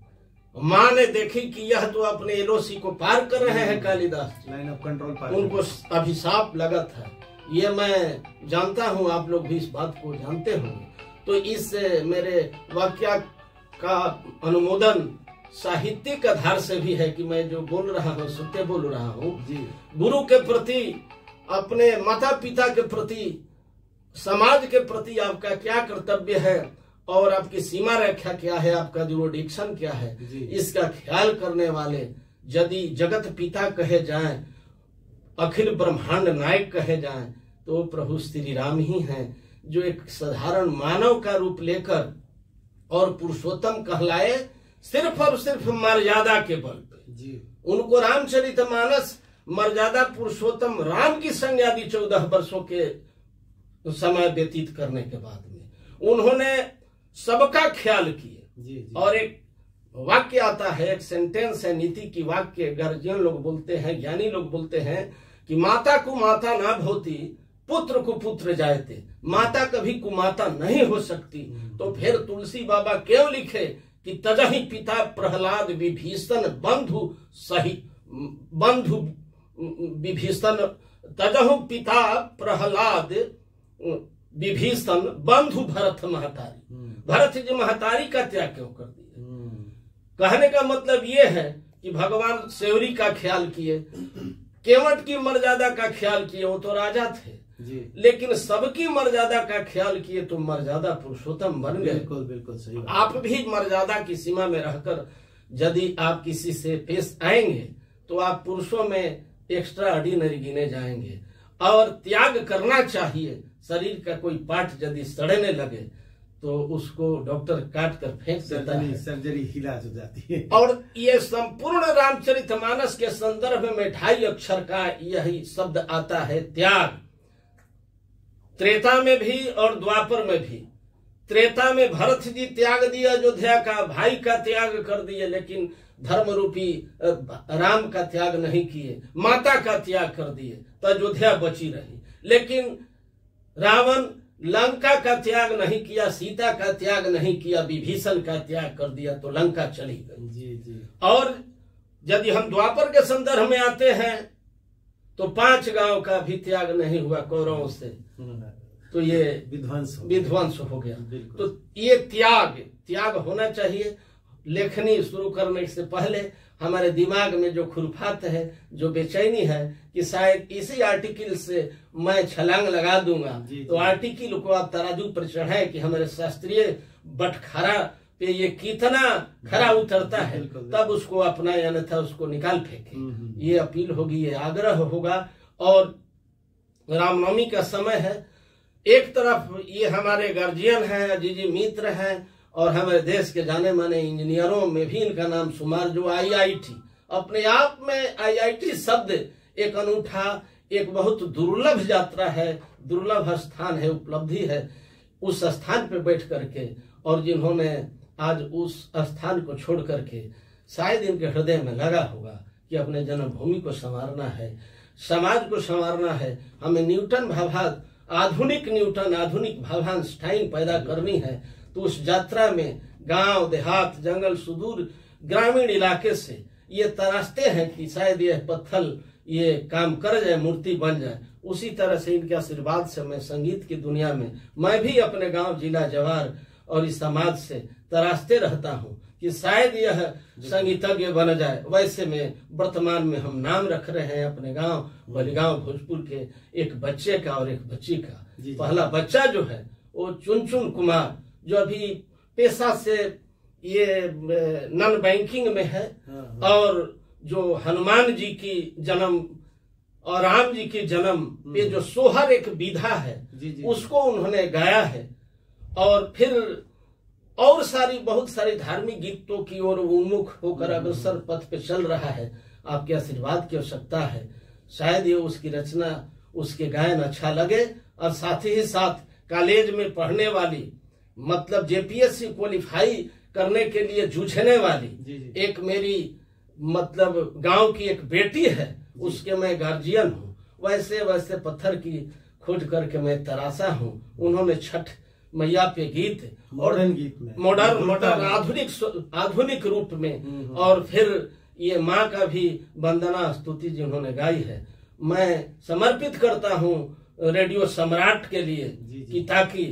माँ ने देखी कि यह तो अपने एलओसी को पार कर रहे हैं कालिदास, लाइन ऑफ कंट्रोल पार, उनको अभिशाप लगा था। ये मैं जानता हूँ, आप लोग भी इस बात को जानते होंगे। तो इस मेरे वाक्य का अनुमोदन साहित्यिक आधार से भी है कि मैं जो बोल रहा हूँ सत्य बोल रहा हूँ। गुरु के प्रति, अपने माता पिता के प्रति, समाज के प्रति आपका क्या कर्तव्य है और आपकी सीमा रेखा क्या है, आपका जुरिडिक्शन क्या है, इसका ख्याल करने वाले यदि जगत पिता कहे जाएं, अखिल ब्रह्मांड नायक कहे जाएं, तो प्रभु श्री राम ही हैं, जो एक साधारण मानव का रूप लेकर और पुरुषोत्तम कहलाए सिर्फ और सिर्फ मर्यादा के बल पे। उनको रामचरितमानस मर्यादा पुरुषोत्तम राम की संज्ञा दी 14 वर्षों के समय व्यतीत करने के बाद में। उन्होंने सबका ख्याल किए। और एक वाक्य आता है, एक सेंटेंस है, नीति की वाक्य, गार्जियन लोग बोलते हैं, ज्ञानी लोग बोलते हैं कि माता को माता ना होती, पुत्र को पुत्र जायते। माता कभी कुमाता नहीं हो सकती। तो फिर तुलसी बाबा क्यों लिखे कि तजहि पिता प्रहलाद विभीषण बंधु सही, बंधु विभीषण, तजहु पिता प्रहलाद विभीषण बंधु भरत महतारी। भरत जी महतारी का त्याग क्यों कर दिया? कहने का मतलब ये है कि भगवान सेवरी का ख्याल किए, केवट की मर्यादा का ख्याल किए, वो तो राजा थे लेकिन सबकी मर्यादा का ख्याल किए तो मर्यादा पुरुषोत्तम बन गए। बिल्कुल बिल्कुल सही। आप भी मर्यादा की सीमा में रहकर यदि आप किसी से पेश आएंगे तो आप पुरुषों में एक्स्ट्रा ऑर्डिनरी गिने जाएंगे। और त्याग करना चाहिए। शरीर का कोई पार्ट यदि सड़ने लगे तो उसको डॉक्टर काट कर फेंक देता है, सर्जरी इलाज हो जाती है। और ये संपूर्ण रामचरितमानस के संदर्भ में 2.5 अक्षर का यही शब्द आता है, त्याग। त्रेता में भी और द्वापर में भी। त्रेता में भरत जी त्याग दिया अयोध्या का, भाई का त्याग कर दिए, लेकिन धर्म रूपी राम का त्याग नहीं किए, माता का त्याग कर दिए तो अयोध्या बची रही। लेकिन रावण लंका का त्याग नहीं किया, सीता का त्याग नहीं किया, विभीषण का त्याग कर दिया तो लंका चली गई। और यदि हम द्वापर के संदर्भ में आते हैं तो 5 गांव का भी त्याग नहीं हुआ कौरवों से, तो ये विध्वंस हो गया। तो ये त्याग होना चाहिए। लेखनी शुरू करने से पहले हमारे दिमाग में जो खुरफात है, जो बेचैनी है कि शायद इसी आर्टिकल से मैं छलांग लगा दूंगा, तो आर्टिकल को आप तराजू पर चढ़ाए कि हमारे शास्त्रीय बटखरा पे ये कितना खरा उतरता है, तब उसको अपना, अन्यथा उसको निकाल फेंके। ये अपील होगी, ये आग्रह होगा। और रामनवमी का समय है, एक तरफ ये हमारे गार्जियन हैं, अजीजी मित्र हैं, और हमारे देश के जाने माने इंजीनियरों में भी इनका नाम शुमार, जो IIT, अपने आप में IIT शब्द एक अनूठा, एक बहुत दुर्लभ यात्रा है, दुर्लभ स्थान है, उपलब्धि है। उस स्थान पे बैठ करके, और जिन्होंने आज उस स्थान को छोड़ करके, शायद इनके हृदय में लगा होगा कि अपने जन्मभूमि को संवारना है, समाज को संवारना है, हमें न्यूटन भाभान, आधुनिक न्यूटन, आधुनिक भाभाइंस्टाइन पैदा करनी है। तो उस यात्रा में गांव, देहात, जंगल, सुदूर ग्रामीण इलाके से ये तराशते हैं कि शायद यह पत्थर ये काम कर जाए, मूर्ति बन जाए। उसी तरह से इनके आशीर्वाद से मैं संगीत की दुनिया में, मैं भी अपने गांव, जिला, जवार और इस समाज से तराशते रहता हूँ कि शायद यह संगीतज्ञ बन जाए। वैसे में वर्तमान में हम नाम रख रहे हैं अपने गांव बलिगांव भोजपुर के एक बच्चे का और एक बच्ची का। पहला बच्चा जो है वो चुनचुन कुमार, जो अभी पेशा से ये नॉन बैंकिंग में है, और जो हनुमान जी की जन्म और राम जी की जन्म पे जो सोहर एक विधा है, उसको उन्होंने गाया है। और फिर और बहुत सारी धार्मिक गीतों की ओर उन्मुख होकर अग्रसर पथ पे चल रहा है। आपके आशीर्वाद की आवश्यकता है। शायद ये उसकी रचना, उसके गायन अच्छा लगे, और साथ ही साथ कॉलेज में पढ़ने वाली, मतलब जेपीएससी क्वालिफाई करने के लिए जूझने वाली एक मेरी मतलब गांव की एक बेटी है, उसके मैं गार्जियन हूँ। वैसे वैसे पत्थर की खोज करके मैं तराशा हूँ। उन्होंने छठ मैया पे गीत, मॉडर्न गीत में, मॉडर्न आधुनिक रूप में, और फिर ये माँ का भी वंदना स्तुति जिन्होंने गाई है, मैं समर्पित करता हूँ रेडियो सम्राट के लिए कि ताकि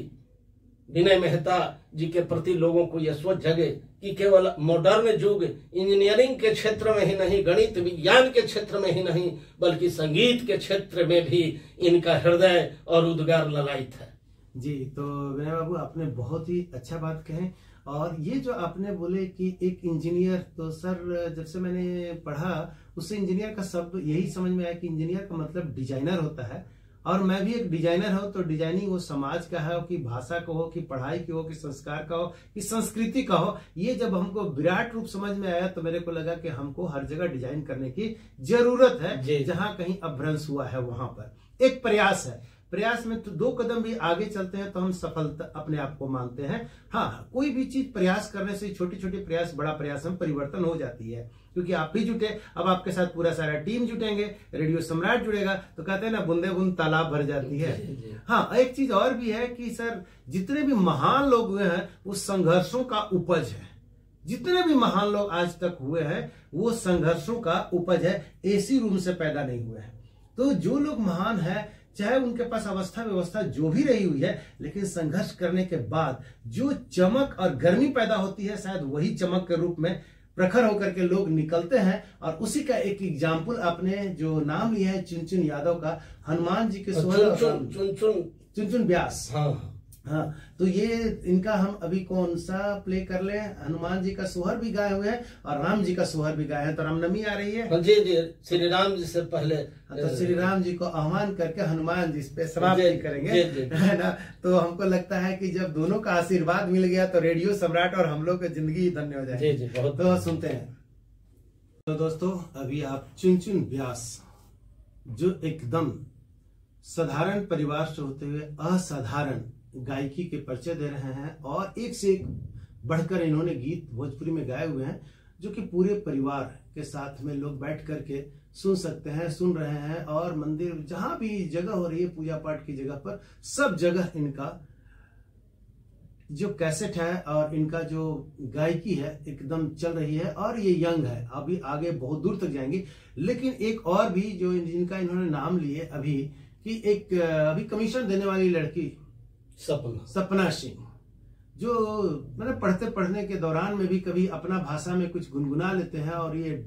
विनय मेहता जी के प्रति लोगों को यह सोच जगे कि केवल मॉडर्न युग इंजीनियरिंग के क्षेत्र में ही नहीं, गणित विज्ञान के क्षेत्र में ही नहीं, बल्कि संगीत के क्षेत्र में भी इनका हृदय और उद्गार ललायित है। जी, तो विनय बाबू आपने बहुत ही अच्छा बात कहे। और ये जो आपने बोले कि एक इंजीनियर, तो सर जब से मैंने पढ़ा उससे इंजीनियर का शब्द यही समझ में आया कि इंजीनियर का मतलब डिजाइनर होता है। और मैं भी एक डिजाइनर हूँ। तो डिजाइनिंग वो समाज का है, कि भाषा का हो, कि पढ़ाई की हो, कि संस्कार का हो, कि संस्कृति का हो। ये जब हमको विराट रूप समझ में आया तो मेरे को लगा कि हमको हर जगह डिजाइन करने की जरूरत है। जहाँ कहीं अभ्रंश हुआ है वहां पर एक प्रयास है। प्रयास में तो 2 कदम भी आगे चलते हैं तो हम सफलता अपने आप को मानते हैं। हाँ, कोई भी चीज प्रयास करने से, छोटी छोटी प्रयास बड़ा प्रयास में परिवर्तन हो जाती है। क्योंकि आप भी जुटे, अब आपके साथ पूरा सारा टीम जुटेंगे, रेडियो सम्राट जुड़ेगा, तो कहते हैं ना, बूंदे बूंद तालाब भर जाती है। हाँ, एक चीज और भी है कि सर जितने भी महान लोग हुए हैं वो संघर्षों का उपज है। जितने भी महान लोग आज तक हुए हैं वो संघर्षों का उपज है, एसी रूम से पैदा नहीं हुए हैं। तो जो लोग महान है, चाहे उनके पास अवस्था व्यवस्था जो भी रही हुई है, लेकिन संघर्ष करने के बाद जो चमक और गर्मी पैदा होती है, शायद वही चमक के रूप में प्रखर होकर के लोग निकलते हैं। और उसी का एक एग्जाम्पल आपने जो नाम लिया है चुनचुन यादव का, हनुमान जी के सोहर, चुनचुन व्यास। हाँ, तो ये इनका हम अभी कौन सा प्ले कर ले? हनुमान जी का सोहर भी गाए हुए हैं और राम जी का सोहर भी गाए हैं। तो रामनवमी आ रही है। जी जी, श्री राम जी से पहले तो श्री राम जी को आह्वान करके हनुमान जी पे समाप्ति करेंगे, है ना। तो हमको लगता है कि जब दोनों का आशीर्वाद मिल गया तो रेडियो सम्राट और हम लोग की जिंदगी धन्य हो जाएगी। तो सुनते हैं। तो दोस्तों, अभी आप चुनचुन व्यास जो एकदम साधारण परिवार से होते हुए असाधारण गायकी के परिचय दे रहे हैं, और एक से एक बढ़कर इन्होंने गीत भोजपुरी में गाए हुए हैं, जो कि पूरे परिवार के साथ में लोग बैठ करके सुन सकते हैं, सुन रहे हैं। और मंदिर जहां भी जगह हो रही है, पूजा पाठ की जगह पर, सब जगह इनका जो कैसेट है और इनका जो गायकी है एकदम चल रही है। और ये यंग है, अभी आगे बहुत दूर तक जाएंगी। लेकिन एक और भी जो जिनका इन्होंने नाम लिए अभी, कि एक अभी कमीशन देने वाली लड़की सपना सिंह, जो मैंने पढ़ने के दौरान में भी कभी अपना भाषा में कुछ गुनगुना लेते हैं और ये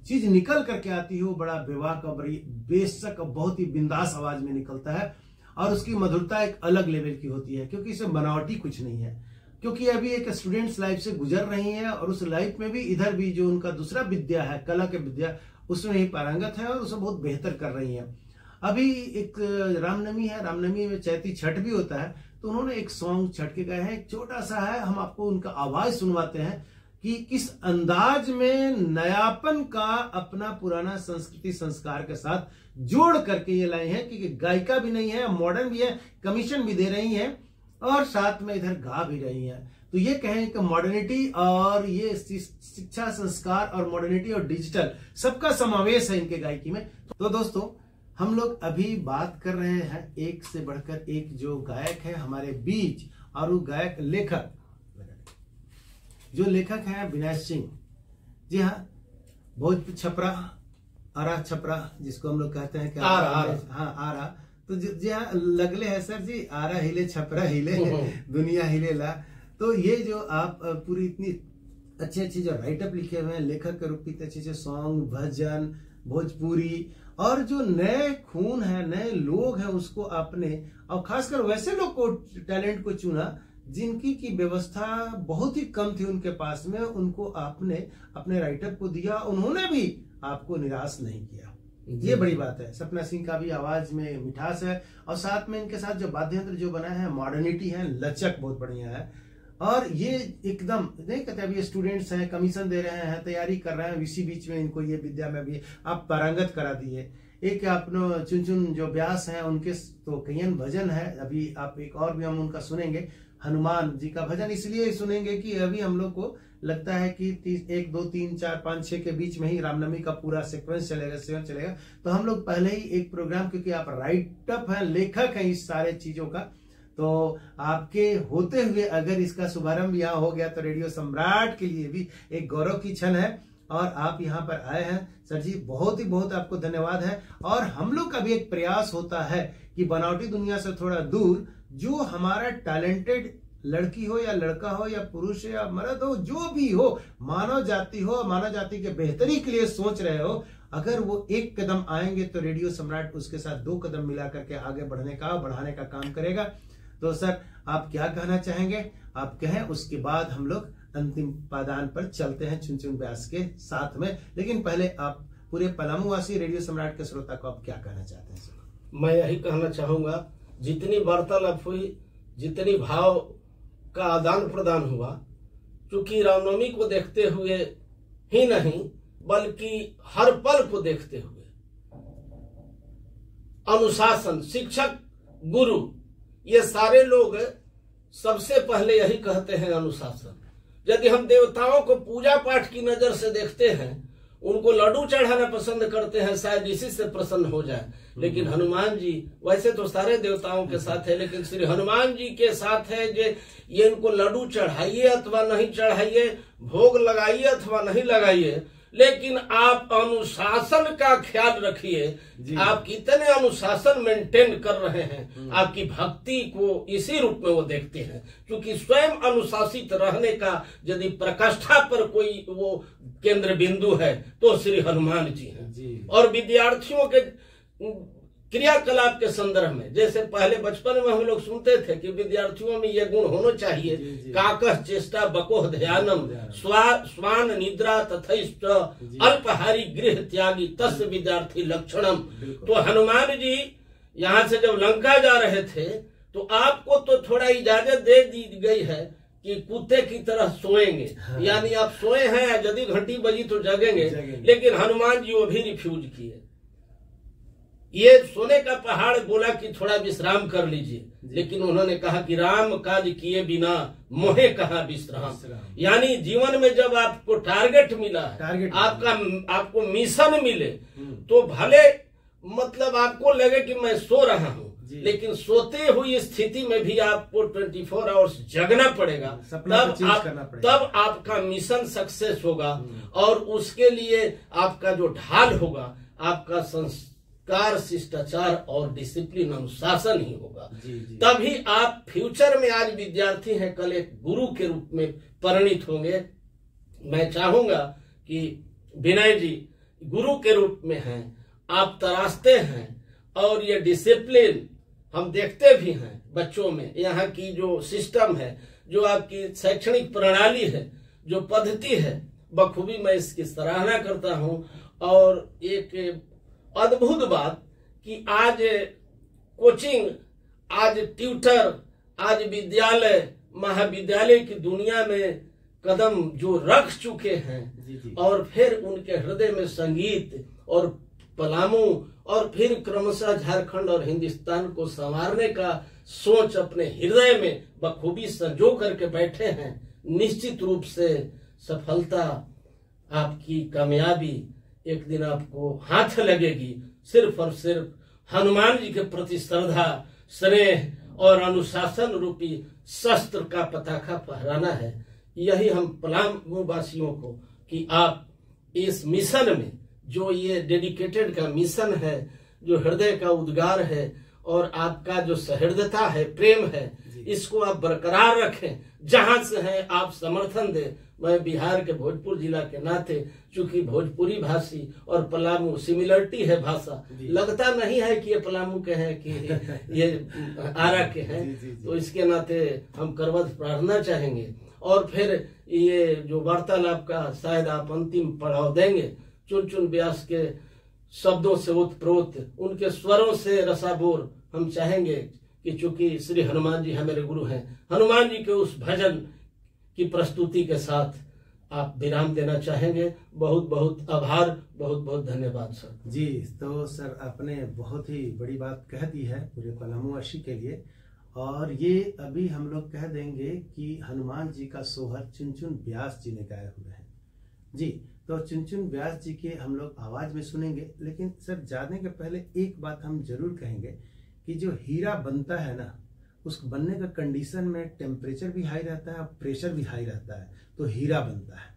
चीज निकल करके आती हो, बड़ा बेवाक और बड़ी बेशक बहुत ही बिंदास आवाज में निकलता है। और उसकी मधुरता एक अलग लेवल की होती है, क्योंकि इसमें बनावटी कुछ नहीं है। क्योंकि अभी एक स्टूडेंट्स लाइफ से गुजर रही है, और उस लाइफ में भी इधर भी जो उनका दूसरा विद्या है, कला के विद्या, उसमें ही पारंगत है और उसे बहुत बेहतर कर रही है। अभी एक रामनवमी है, रामनवमी में चैती छठ भी होता है, तो उन्होंने एक सॉन्ग छठ के गाए हैं, छोटा सा है, हम आपको उनका आवाज सुनवाते हैं कि किस अंदाज में नयापन का अपना पुराना संस्कृति संस्कार के साथ जोड़ करके ये लाए हैं। कि गायिका भी नहीं है, मॉडर्न भी है, कमीशन भी दे रही है और साथ में इधर गा भी रही है। तो ये कहें कि मॉडर्निटी और ये शिक्षा संस्कार और मॉडर्निटी और डिजिटल सबका समावेश है इनके गायकी में। तो दोस्तों, हम लोग अभी बात कर रहे हैं एक से बढ़कर एक जो गायक है हमारे बीच, और वो गायक लेखक, जो लेखक है विनय सिंह। जी हाँ, भोजपुर छपरा, आरा छपरा जिसको हम लोग कहते हैं कि आरा। तो जी हाँ, लगले है सर जी, आरा हिले छपरा हिले दुनिया हिले ला। तो ये जो आप पूरी इतनी अच्छी अच्छी जो राइटअप लिखे हुए हैं, लेखक के रूप में अच्छे अच्छे सॉन्ग, भजन, भोजपुरी, और जो नए खून है, नए लोग हैं, उसको आपने, और खासकर वैसे लोग को, टैलेंट को चुना जिनकी की व्यवस्था बहुत ही कम थी उनके पास में, उनको आपने अपने राइटअप को दिया, उन्होंने भी आपको निराश नहीं किया। ये बड़ी बात है। सपना सिंह का भी आवाज में मिठास है, और साथ में इनके साथ जो वाद्य यंत्र जो बना है, मॉडर्निटी है, लचक बहुत बढ़िया है। और ये एकदम नहीं कहते, अभी स्टूडेंट्स हैं, कमीशन दे रहे हैं, तैयारी कर रहे हैं, इसी बीच में इनको ये विद्या में भी आप पारंगत करा दिए। एक अपने चुन जो व्यास हैं उनके तो कईयन भजन है, अभी आप एक और भी हम उनका सुनेंगे, हनुमान जी का भजन इसलिए सुनेंगे कि अभी हम लोग को लगता है कि 1 2 3 4 5 6 के बीच में ही रामनवमी का पूरा सीक्वेंस चलेगा। तो हम लोग पहले ही एक प्रोग्राम, क्योंकि आप राइटअप हैं, लेखक हैं इस सारे चीजों का, तो आपके होते हुए अगर इसका शुभारंभ यहाँ हो गया तो रेडियो सम्राट के लिए भी एक गौरव की क्षण है। और आप यहाँ पर आए हैं सर जी, बहुत ही बहुत आपको धन्यवाद है। और हम लोग का भी एक प्रयास होता है कि बनावटी दुनिया से थोड़ा दूर, जो हमारा टैलेंटेड लड़की हो या लड़का हो या पुरुष या मर्द हो, जो भी हो, मानव जाति हो, मानव जाति के बेहतरी के लिए सोच रहे हो, अगर वो एक कदम आएंगे तो रेडियो सम्राट उसके साथ 2 कदम मिला करके आगे बढ़ाने का काम करेगा। तो सर आप क्या कहना चाहेंगे, आप कहें, उसके बाद हम लोग अंतिम पादान पर चलते हैं चुन व्यास के साथ में। लेकिन पहले आप पूरे पलामूवासी रेडियो सम्राट के श्रोता को आप क्या कहना चाहते हैं सर? मैं यही कहना चाहूंगा, जितनी वार्तालाप हुई, जितनी भाव का आदान प्रदान हुआ, क्योंकि रामनवमी को देखते हुए ही नहीं बल्कि हर पल को देखते हुए अनुशासन, शिक्षक, गुरु, ये सारे लोग सबसे पहले यही कहते हैं अनुशासन। यदि हम देवताओं को पूजा पाठ की नजर से देखते हैं, उनको लड्डू चढ़ाना पसंद करते हैं, शायद इसी से प्रसन्न हो जाए, लेकिन हनुमान जी वैसे तो सारे देवताओं के साथ है, लेकिन श्री हनुमान जी के साथ है जे ये इनको लड्डू चढ़ाइए अथवा नहीं चढ़ाइए, भोग लगाइए अथवा नहीं लगाइए, लेकिन आप अनुशासन का ख्याल रखिए। आप कितने अनुशासन मेंटेन कर रहे हैं, आपकी भक्ति को इसी रूप में वो देखते हैं, क्योंकि स्वयं अनुशासित रहने का यदि प्रकाष्ठा पर कोई वो केंद्र बिंदु है तो श्री हनुमान जी हैं। और विद्यार्थियों के क्रियाकलाप के संदर्भ में, जैसे पहले बचपन में हम लोग सुनते थे कि विद्यार्थियों में ये गुण होना चाहिए, काकः चेष्टा बकोह ध्यानम स्वान निद्रा तथैष्ट अल्पहारी गृह त्यागी तस्य विद्यार्थी लक्षणम। तो हनुमान जी यहाँ से जब लंका जा रहे थे तो आपको तो थोड़ा इजाजत दे दी गई है कि कुत्ते की तरह सोएंगे, यानी आप सोए हैं, यदि घंटी बजी तो जगेंगे, लेकिन हनुमान जी वो भी रिफ्यूज किए। ये सोने का पहाड़ बोला कि थोड़ा विश्राम कर लीजिए, लेकिन उन्होंने कहा कि राम काज किए बिना मोहे कहा विश्राम। यानी जीवन में जब आपको टारगेट मिला है, आपको मिशन मिले, तो भले मतलब आपको लगे कि मैं सो रहा हूँ, लेकिन सोते हुई स्थिति में भी आपको 24 आवर्स जगना पड़ेगा, तब आपका मिशन सक्सेस होगा। और उसके लिए आपका जो ढाल होगा, आपका संस्कार, शिष्टाचार और डिसिप्लिन, अनुशासन ही होगा। तभी आप फ्यूचर में, आज विद्यार्थी हैं, कल एक गुरु के रूप में परिणित होंगे। मैं चाहूंगा कि विनय जी गुरु के रूप में हैं, आप तराशते हैं, और ये डिसिप्लिन हम देखते भी हैं बच्चों में। यहाँ की जो सिस्टम है, जो आपकी शैक्षणिक प्रणाली है, जो पद्धति है, बखूबी मैं इसकी सराहना करता हूँ। और एक अद्भुत बात कि आज कोचिंग, आज ट्यूटर, आज विद्यालय, महाविद्यालय की दुनिया में कदम जो रख चुके हैं, और फिर उनके हृदय में संगीत और पलामू, और फिर क्रमशः झारखंड और हिंदुस्तान को संवारने का सोच अपने हृदय में बखूबी संजो करके बैठे हैं। निश्चित रूप से सफलता, आपकी कामयाबी एक दिन आपको हाथ लगेगी। सिर्फ और सिर्फ हनुमान जी के प्रति श्रद्धा, स्नेह और अनुशासन रूपी शस्त्र का पताका फहराना है। यही हम पलामू वासियों को, कि आप इस मिशन में, जो ये डेडिकेटेड का मिशन है, जो हृदय का उद्गार है, और आपका जो सहृदयता है, प्रेम है, इसको आप बरकरार रखें। जहां से है आप समर्थन दें। मैं बिहार के भोजपुर जिला के नाते, चूंकि भोजपुरी भाषी और पलामू सिमिलरिटी है भाषा, लगता नहीं है कि ये पलामू के हैं कि ये आरा के हैं, तो इसके नाते हम करवत प्रार्थना चाहेंगे। और फिर ये जो वार्तालाप का शायद आप अंतिम पड़ाव देंगे, चुन व्यास के शब्दों से ओतप्रोत, उनके स्वरों से रसाबोर हम चाहेंगे कि चूंकि श्री हनुमान जी हमारे गुरु हैं, हनुमान जी के उस भजन की प्रस्तुति के साथ आप विराम देना चाहेंगे। बहुत बहुत आभार, बहुत बहुत धन्यवाद सर। जी, तो सर आपने बहुत ही बड़ी बात कह दी है पूरे पलामूवासी के लिए। और ये अभी हम लोग कह देंगे कि हनुमान जी का सोहर चुनचुन व्यास जी ने गाए हुए हैं। जी, तो चुनचुन व्यास जी के हम लोग आवाज में सुनेंगे। लेकिन सर जाने के पहले एक बात हम जरूर कहेंगे कि जो हीरा बनता है ना, उस बनने का कंडीशन में टेम्परेचर भी हाई रहता है और प्रेशर भी हाई रहता है, तो हीरा बनता है।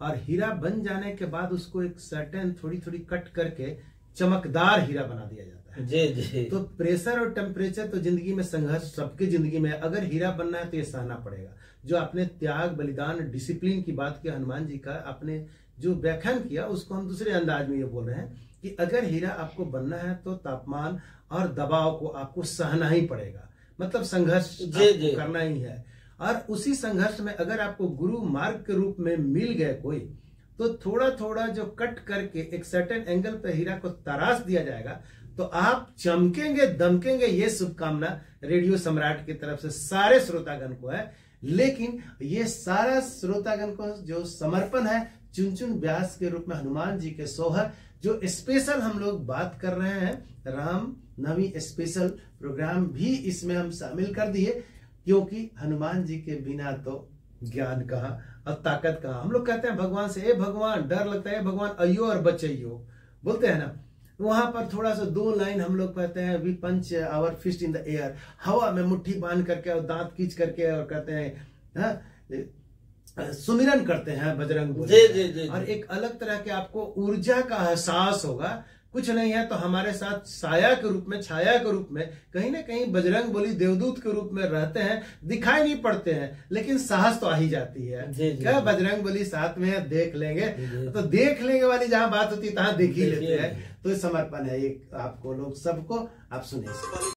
और हीरा बन जाने के बाद उसको एक सर्टेन थोड़ी थोड़ी कट करके चमकदार हीरा बना दिया जाता है। जी जी। तो प्रेशर और टेम्परेचर तो जिंदगी में संघर्ष सबकी जिंदगी में, अगर हीरा बनना है तो ये सहना पड़ेगा। जो आपने त्याग, बलिदान, डिसिप्लिन की बात की हनुमान जी का आपने जो व्याख्यान किया, उसको हम दूसरे अंदाज में ये बोल रहे हैं कि अगर हीरा आपको बनना है तो तापमान और दबाव को आपको सहना ही पड़ेगा, मतलब संघर्ष करना ही है। और उसी संघर्ष में अगर आपको गुरु मार्ग के रूप में मिल गए कोई, तो थोड़ा थोड़ा जो कट करके एक सर्टेन एंगल पर हीरा को तराश दिया जाएगा, तो आप चमकेंगे, दमकेंगे। ये शुभकामना रेडियो सम्राट की तरफ से सारे श्रोतागण को है। लेकिन ये सारा श्रोतागण को जो समर्पण है चुनचुन व्यास के रूप में हनुमान जी के सोहर, जो स्पेशल हम लोग बात कर रहे हैं, राम नवमी स्पेशल प्रोग्राम भी इसमें हम शामिल कर दिए, क्योंकि हनुमान जी के बिना तो ज्ञान कहाँ और ताकत कहाँ। हम लोग कहते हैं भगवान से, ए भगवान डर लगता है, भगवान अयो और बचइयो बोलते हैं ना, वहां पर थोड़ा सा 2 लाइन हम लोग कहते हैं, we punch our fist in the air, हवा में मुट्ठी बांध करके और दांत खींच करके और कहते हैं सुमिरन करते हैं बजरंग बली। और एक अलग तरह के आपको ऊर्जा का एहसास होगा। कुछ नहीं है तो हमारे साथ साया के रूप में, छाया के रूप में, कहीं ना कहीं बजरंग बली देवदूत के रूप में रहते हैं। दिखाई नहीं पड़ते हैं लेकिन साहस तो आ ही जाती है। क्या बजरंग बली साथ में है, देख लेंगे। तो देख लेंगे वाली जहां बात होती है तहां देख ही लेते हैं। तो समर्पण है एक आपको, लोग सबको। आप सुनिए।